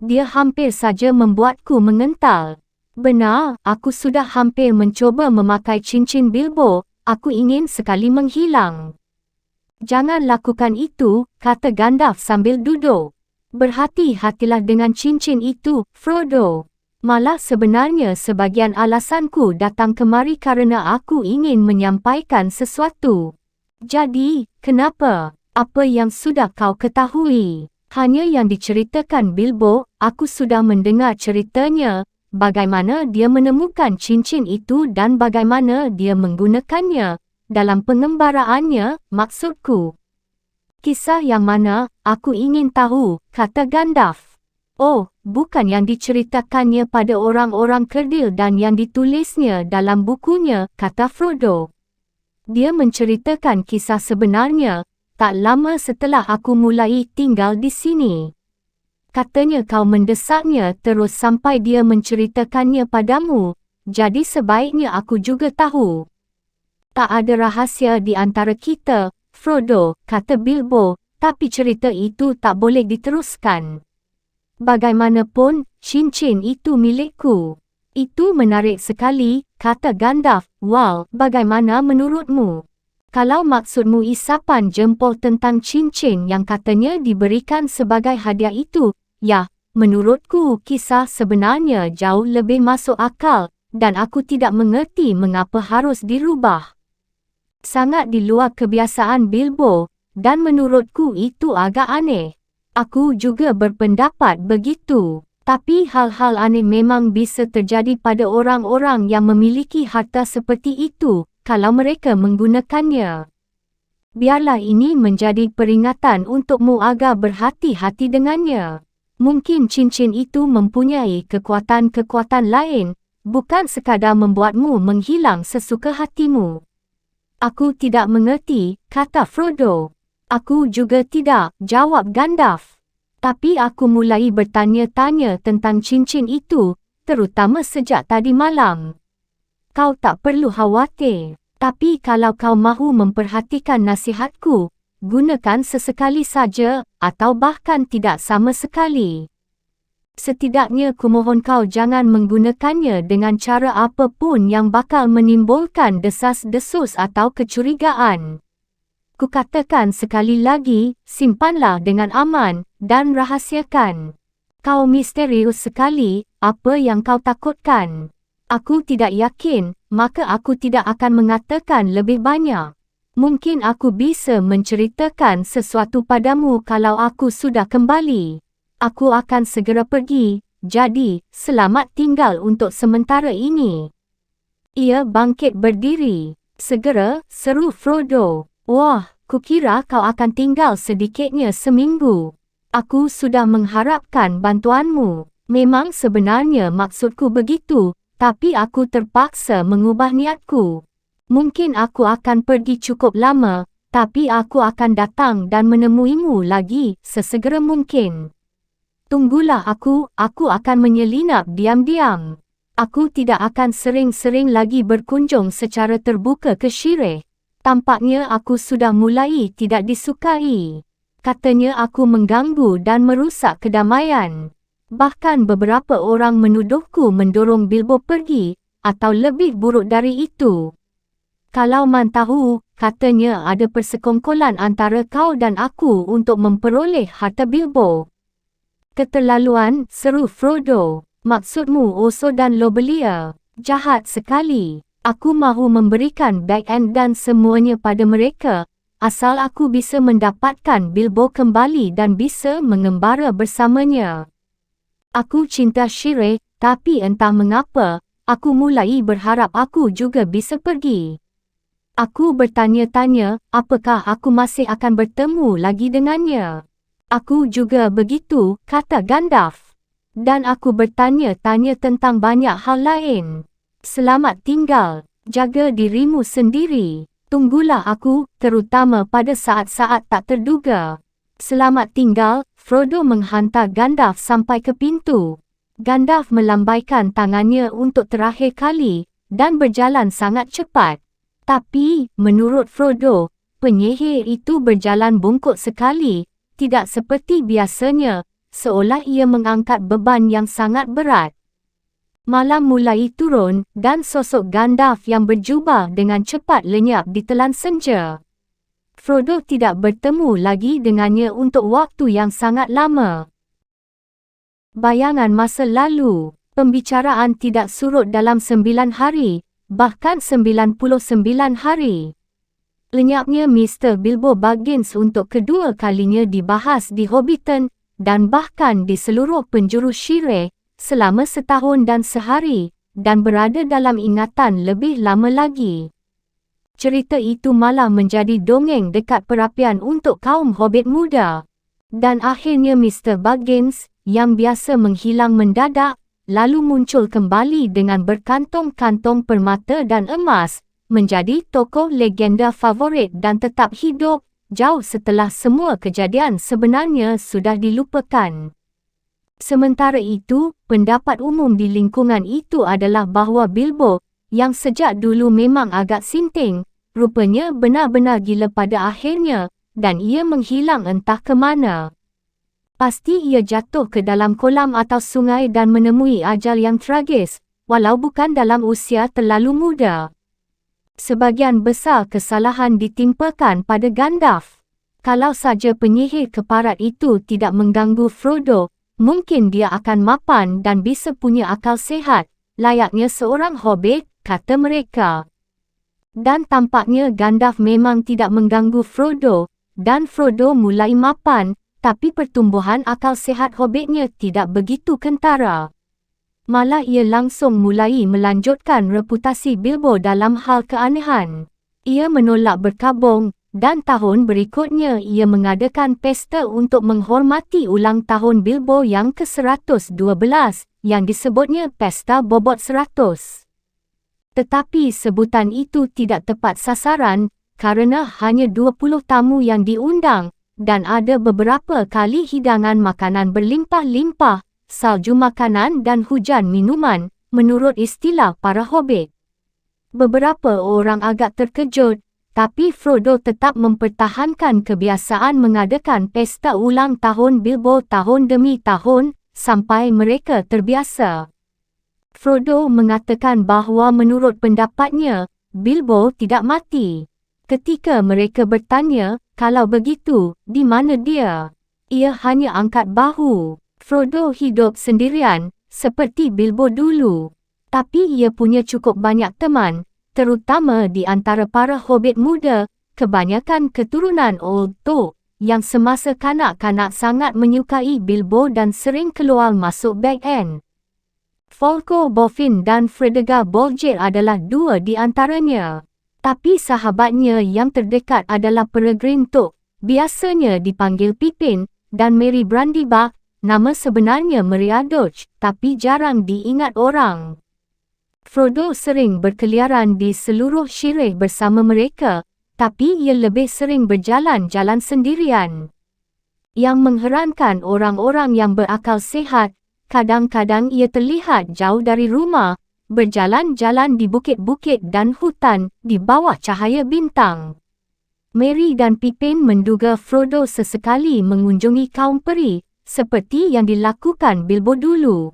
Dia hampir saja membuatku mengental. "Benar, aku sudah hampir mencoba memakai cincin Bilbo, aku ingin sekali menghilang." "Jangan lakukan itu," kata Gandalf sambil duduk. "Berhati-hatilah dengan cincin itu, Frodo. Malah sebenarnya sebagian alasanku datang kemari kerana aku ingin menyampaikan sesuatu." "Jadi, kenapa? Apa yang sudah kau ketahui?" "Hanya yang diceritakan Bilbo, aku sudah mendengar ceritanya, bagaimana dia menemukan cincin itu dan bagaimana dia menggunakannya dalam pengembaraannya, maksudku." Kisah yang mana? Aku ingin tahu, kata Gandalf. Oh, bukan yang diceritakannya pada orang-orang kerdil dan yang ditulisnya dalam bukunya, kata Frodo. Dia menceritakan kisah sebenarnya, tak lama setelah aku mulai tinggal di sini. Katanya kau mendesaknya terus sampai dia menceritakannya padamu, jadi sebaiknya aku juga tahu. Tak ada rahasia di antara kita, Frodo, kata Bilbo, tapi cerita itu tak boleh diteruskan. Bagaimanapun, cincin itu milikku. Itu menarik sekali, kata Gandalf. Wal, bagaimana menurutmu? Kalau maksudmu isapan jempol tentang cincin yang katanya diberikan sebagai hadiah itu, ya, menurutku kisah sebenarnya jauh lebih masuk akal, dan aku tidak mengerti mengapa harus dirubah. Sangat di luar kebiasaan Bilbo, dan menurutku itu agak aneh. Aku juga berpendapat begitu. Tapi hal-hal aneh memang bisa terjadi pada orang-orang yang memiliki harta seperti itu, kalau mereka menggunakannya. Biarlah ini menjadi peringatan untukmu agar berhati-hati dengannya. Mungkin cincin itu mempunyai kekuatan-kekuatan lain, bukan sekadar membuatmu menghilang sesuka hatimu. Aku tidak mengerti, kata Frodo. Aku juga tidak, jawab Gandalf. Tapi aku mulai bertanya-tanya tentang cincin itu, terutama sejak tadi malam. Kau tak perlu khawatir, tapi kalau kau mahu memperhatikan nasihatku, gunakan sesekali saja, atau bahkan tidak sama sekali. Setidaknya kumohon kau jangan menggunakannya dengan cara apapun yang bakal menimbulkan desas-desus atau kecurigaan. Kukatakan sekali lagi, simpanlah dengan aman, dan rahasiakan. Kau misterius sekali, apa yang kau takutkan? Aku tidak yakin, maka aku tidak akan mengatakan lebih banyak. Mungkin aku bisa menceritakan sesuatu padamu kalau aku sudah kembali. Aku akan segera pergi, jadi, selamat tinggal untuk sementara ini. Ia bangkit berdiri. Segera, seru Frodo. Wah, kukira kau akan tinggal sedikitnya seminggu. Aku sudah mengharapkan bantuanmu. Memang sebenarnya maksudku begitu, tapi aku terpaksa mengubah niatku. Mungkin aku akan pergi cukup lama, tapi aku akan datang dan menemuimu lagi sesegera mungkin. Tunggulah aku akan menyelinap diam-diam. Aku tidak akan sering-sering lagi berkunjung secara terbuka ke Shire. Tampaknya aku sudah mulai tidak disukai. Katanya aku mengganggu dan merusak kedamaian. Bahkan beberapa orang menuduhku mendorong Bilbo pergi, atau lebih buruk dari itu. Kalau man tahu, katanya ada persekongkolan antara kau dan aku untuk memperoleh harta Bilbo. Keterlaluan, seru Frodo. Maksudmu Oso dan Lobelia. Jahat sekali. Aku mahu memberikan back-end dan semuanya pada mereka, asal aku bisa mendapatkan Bilbo kembali dan bisa mengembara bersamanya. Aku cinta Shire, tapi entah mengapa, aku mulai berharap aku juga bisa pergi. Aku bertanya-tanya, apakah aku masih akan bertemu lagi dengannya? Aku juga begitu, kata Gandalf. Dan aku bertanya-tanya tentang banyak hal lain. Selamat tinggal, jaga dirimu sendiri. Tunggulah aku, terutama pada saat-saat tak terduga. Selamat tinggal, Frodo menghantar Gandalf sampai ke pintu. Gandalf melambaikan tangannya untuk terakhir kali, dan berjalan sangat cepat. Tapi, menurut Frodo, penyihir itu berjalan bungkuk sekali, tidak seperti biasanya, seolah ia mengangkat beban yang sangat berat. Malam mulai turun, dan sosok Gandalf yang berjubah dengan cepat lenyap ditelan senja. Frodo tidak bertemu lagi dengannya untuk waktu yang sangat lama. Bayangan masa lalu, pembicaraan tidak surut dalam 9 hari, bahkan 99 hari. Lenyapnya Mr. Bilbo Baggins untuk kedua kalinya dibahas di Hobbiton, dan bahkan di seluruh penjuru Shire, selama setahun dan sehari, dan berada dalam ingatan lebih lama lagi. Cerita itu malah menjadi dongeng dekat perapian untuk kaum hobbit muda. Dan akhirnya Mr. Baggins, yang biasa menghilang mendadak, lalu muncul kembali dengan berkantong-kantong permata dan emas, menjadi tokoh legenda favorit dan tetap hidup, jauh setelah semua kejadian sebenarnya sudah dilupakan. Sementara itu, pendapat umum di lingkungan itu adalah bahawa Bilbo, yang sejak dulu memang agak sinting, rupanya benar-benar gila pada akhirnya, dan ia menghilang entah ke mana. Pasti ia jatuh ke dalam kolam atau sungai dan menemui ajal yang tragis, walau bukan dalam usia terlalu muda. Sebahagian besar kesalahan ditimpakan pada Gandalf. Kalau saja penyihir keparat itu tidak mengganggu Frodo, mungkin dia akan mapan dan bisa punya akal sehat, layaknya seorang hobbit, kata mereka. Dan tampaknya Gandalf memang tidak mengganggu Frodo, dan Frodo mulai mapan, tapi pertumbuhan akal sehat hobbitnya tidak begitu kentara. Malah ia langsung mulai melanjutkan reputasi Bilbo dalam hal keanehan. Ia menolak berkabung, dan tahun berikutnya ia mengadakan pesta untuk menghormati ulang tahun Bilbo yang ke-112, yang disebutnya Pesta Bobot 100. Tetapi sebutan itu tidak tepat sasaran, kerana hanya 20 tamu yang diundang, dan ada beberapa kali hidangan makanan berlimpah-limpah, salju makanan dan hujan minuman, menurut istilah para hobbit. Beberapa orang agak terkejut, tapi Frodo tetap mempertahankan kebiasaan mengadakan pesta ulang tahun Bilbo tahun demi tahun, sampai mereka terbiasa. Frodo mengatakan bahawa menurut pendapatnya, Bilbo tidak mati. Ketika mereka bertanya, kalau begitu, di mana dia? Ia hanya angkat bahu. Frodo hidup sendirian, seperti Bilbo dulu. Tapi ia punya cukup banyak teman, terutama di antara para hobbit muda, kebanyakan keturunan Old Toh, yang semasa kanak-kanak sangat menyukai Bilbo dan sering keluar masuk Bag End. Folco Boffin dan Fredegar Bolger adalah dua di antaranya. Tapi sahabatnya yang terdekat adalah Peregrine Toh, biasanya dipanggil Pippin, dan Merry Brandybuck, nama sebenarnya Meriadoc, tapi jarang diingat orang. Frodo sering berkeliaran di seluruh Shire bersama mereka, tapi ia lebih sering berjalan-jalan sendirian. Yang mengherankan orang-orang yang berakal sehat, kadang-kadang ia terlihat jauh dari rumah, berjalan-jalan di bukit-bukit dan hutan di bawah cahaya bintang. Merry dan Pippin menduga Frodo sesekali mengunjungi kaum peri, seperti yang dilakukan Bilbo dulu.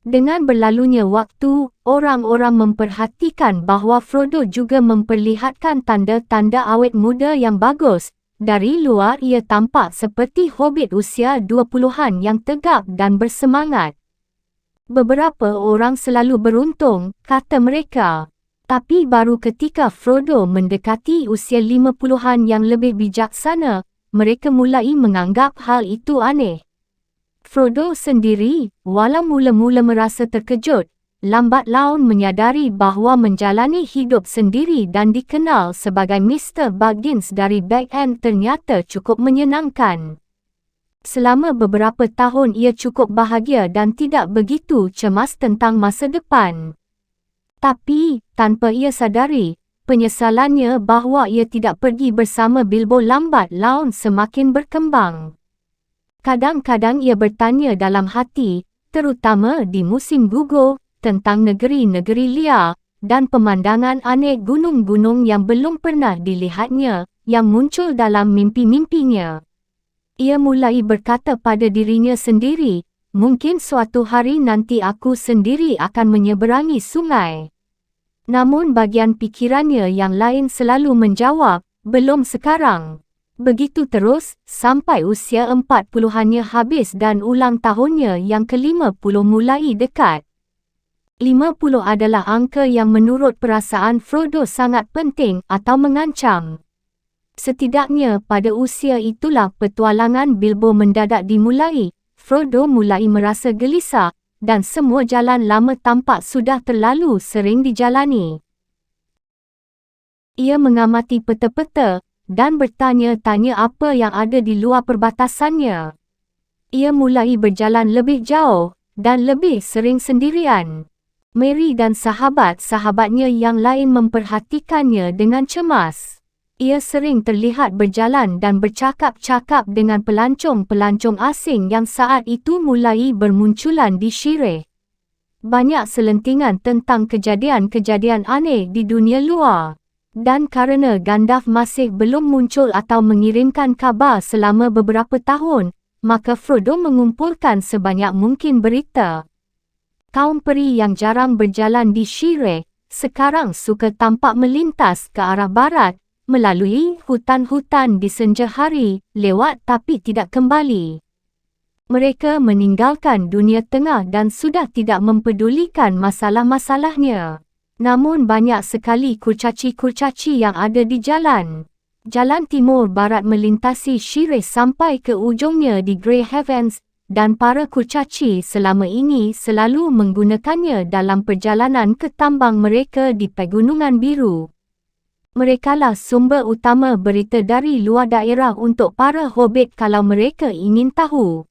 Dengan berlalunya waktu, orang-orang memperhatikan bahawa Frodo juga memperlihatkan tanda-tanda awet muda yang bagus. Dari luar ia tampak seperti hobbit usia 20-an yang tegap dan bersemangat. Beberapa orang selalu beruntung, kata mereka. Tapi baru ketika Frodo mendekati usia 50-an yang lebih bijaksana, mereka mulai menganggap hal itu aneh. Frodo sendiri, walau mula-mula merasa terkejut, lambat laun menyadari bahawa menjalani hidup sendiri dan dikenal sebagai Mr. Baggins dari Bag End ternyata cukup menyenangkan. Selama beberapa tahun ia cukup bahagia dan tidak begitu cemas tentang masa depan. Tapi, tanpa ia sadari, penyesalannya bahawa ia tidak pergi bersama Bilbo lambat laun semakin berkembang. Kadang-kadang ia bertanya dalam hati, terutama di musim gugur, tentang negeri-negeri liar, dan pemandangan aneh gunung-gunung yang belum pernah dilihatnya, yang muncul dalam mimpi-mimpinya. Ia mulai berkata pada dirinya sendiri, mungkin suatu hari nanti aku sendiri akan menyeberangi sungai. Namun bagian pikirannya yang lain selalu menjawab, belum sekarang. Begitu terus, sampai usia 40-annya habis dan ulang tahunnya yang ke-50 mulai dekat. 50 adalah angka yang menurut perasaan Frodo sangat penting atau mengancam. Setidaknya pada usia itulah petualangan Bilbo mendadak dimulai. Frodo mulai merasa gelisah, dan semua jalan lama tampak sudah terlalu sering dijalani. Ia mengamati peta-peta dan bertanya-tanya apa yang ada di luar perbatasannya. Ia mulai berjalan lebih jauh dan lebih sering sendirian. Mary dan sahabat-sahabatnya yang lain memperhatikannya dengan cemas. Ia sering terlihat berjalan dan bercakap-cakap dengan pelancong-pelancong asing yang saat itu mulai bermunculan di Shire. Banyak selentingan tentang kejadian-kejadian aneh di dunia luar. Dan kerana Gandalf masih belum muncul atau mengirimkan kabar selama beberapa tahun, maka Frodo mengumpulkan sebanyak mungkin berita. Kaum peri yang jarang berjalan di Shire, sekarang suka tampak melintas ke arah barat, melalui hutan-hutan di senja hari, lewat tapi tidak kembali. Mereka meninggalkan dunia tengah dan sudah tidak mempedulikan masalah-masalahnya. Namun banyak sekali kurcaci-kurcaci yang ada di jalan. Jalan timur barat melintasi Shire sampai ke ujungnya di Grey Havens, dan para kurcaci selama ini selalu menggunakannya dalam perjalanan ke tambang mereka di Pegunungan Biru. Merekalah sumber utama berita dari luar daerah untuk para hobbit kalau mereka ingin tahu.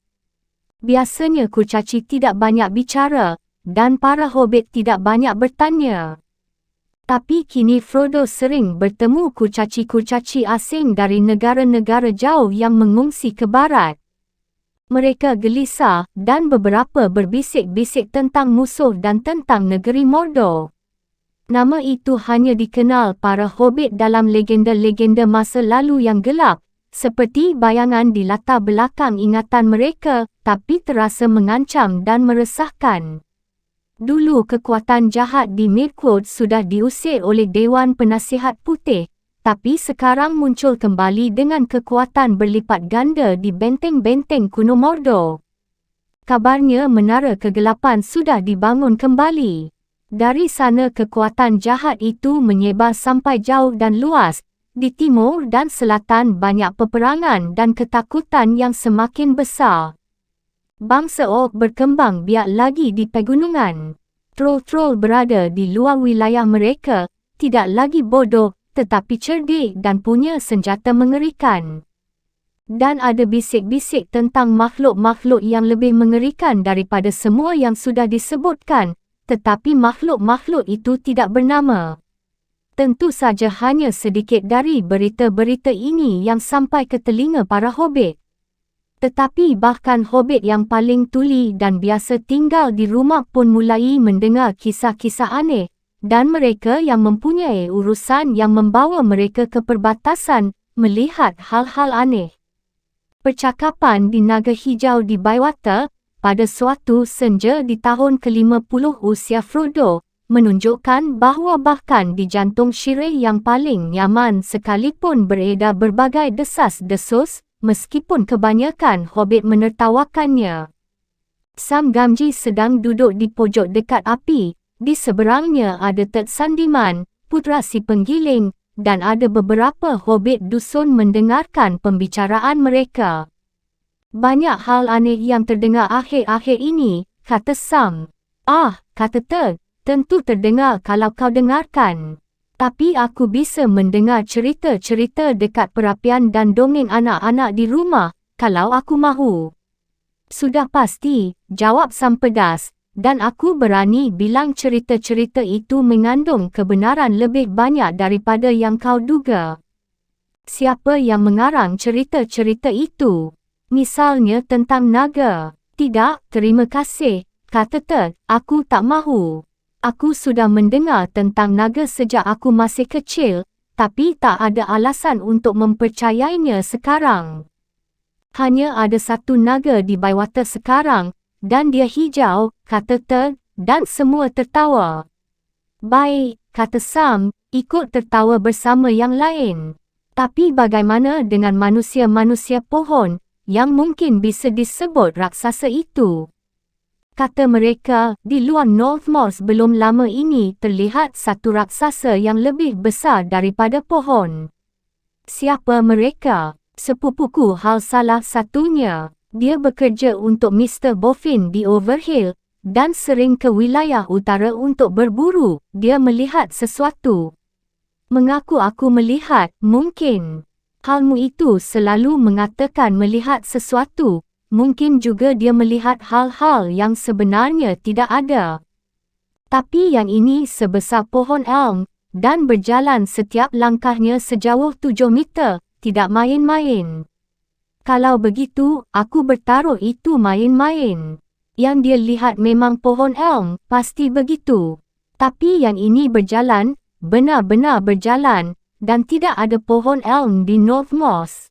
Biasanya kurcaci tidak banyak bicara, dan para hobbit tidak banyak bertanya. Tapi kini Frodo sering bertemu kurcaci-kurcaci asing dari negara-negara jauh yang mengungsi ke barat. Mereka gelisah dan beberapa berbisik-bisik tentang musuh dan tentang negeri Mordor. Nama itu hanya dikenal para hobbit dalam legenda-legenda masa lalu yang gelap, seperti bayangan di latar belakang ingatan mereka, tapi terasa mengancam dan meresahkan. Dulu kekuatan jahat di Mirkwood sudah diusir oleh Dewan Penasihat Putih, tapi sekarang muncul kembali dengan kekuatan berlipat ganda di benteng-benteng kuno Mordor. Kabarnya Menara Kegelapan sudah dibangun kembali. Dari sana kekuatan jahat itu menyebar sampai jauh dan luas. Di timur dan selatan banyak peperangan dan ketakutan yang semakin besar. Bangsa Orc berkembang biak lagi di pegunungan. Troll-troll berada di luar wilayah mereka, tidak lagi bodoh, tetapi cerdik dan punya senjata mengerikan. Dan ada bisik-bisik tentang makhluk-makhluk yang lebih mengerikan daripada semua yang sudah disebutkan, tetapi makhluk-makhluk itu tidak bernama. Tentu saja hanya sedikit dari berita-berita ini yang sampai ke telinga para hobbit. Tetapi bahkan hobbit yang paling tuli dan biasa tinggal di rumah pun mulai mendengar kisah-kisah aneh, dan mereka yang mempunyai urusan yang membawa mereka ke perbatasan melihat hal-hal aneh. Percakapan di Naga Hijau di Bywater pada suatu senja di tahun ke-50 usia Frodo menunjukkan bahawa bahkan di jantung Shire yang paling nyaman sekalipun beredar berbagai desas-desus, meskipun kebanyakan hobbit menertawakannya. Sam Gamgee sedang duduk di pojok dekat api, di seberangnya ada Ted Sandiman, putera si penggiling, dan ada beberapa hobbit dusun mendengarkan pembicaraan mereka. Banyak hal aneh yang terdengar akhir-akhir ini, kata Sam. Kata Ted. Tentu terdengar kalau kau dengarkan. Tapi aku bisa mendengar cerita-cerita dekat perapian dan dongeng anak-anak di rumah, kalau aku mahu. Sudah pasti, jawab Sam pedas, dan aku berani bilang cerita-cerita itu mengandung kebenaran lebih banyak daripada yang kau duga. Siapa yang mengarang cerita-cerita itu? Misalnya tentang naga. Tidak, terima kasih, kata Ted, aku tak mahu. Aku sudah mendengar tentang naga sejak aku masih kecil, tapi tak ada alasan untuk mempercayainya sekarang. Hanya ada satu naga di Bywater sekarang, dan dia hijau, kata Ted, dan semua tertawa. Baik, kata Sam, ikut tertawa bersama yang lain. Tapi bagaimana dengan manusia-manusia pohon, yang mungkin bisa disebut raksasa itu? Kata mereka, di luar Northmoor belum lama ini terlihat satu raksasa yang lebih besar daripada pohon. Siapa mereka? Sepupuku hal salah satunya. Dia bekerja untuk Mr. Boffin di Overhill, dan sering ke wilayah utara untuk berburu. Dia melihat sesuatu. Mengaku aku melihat, mungkin. Halmu itu selalu mengatakan melihat sesuatu. Mungkin juga dia melihat hal-hal yang sebenarnya tidak ada. Tapi yang ini sebesar pohon elm, dan berjalan setiap langkahnya sejauh 7 meter, tidak main-main. Kalau begitu, aku bertaruh itu main-main. Yang dia lihat memang pohon elm, pasti begitu. Tapi yang ini berjalan, benar-benar berjalan, dan tidak ada pohon elm di North Moss.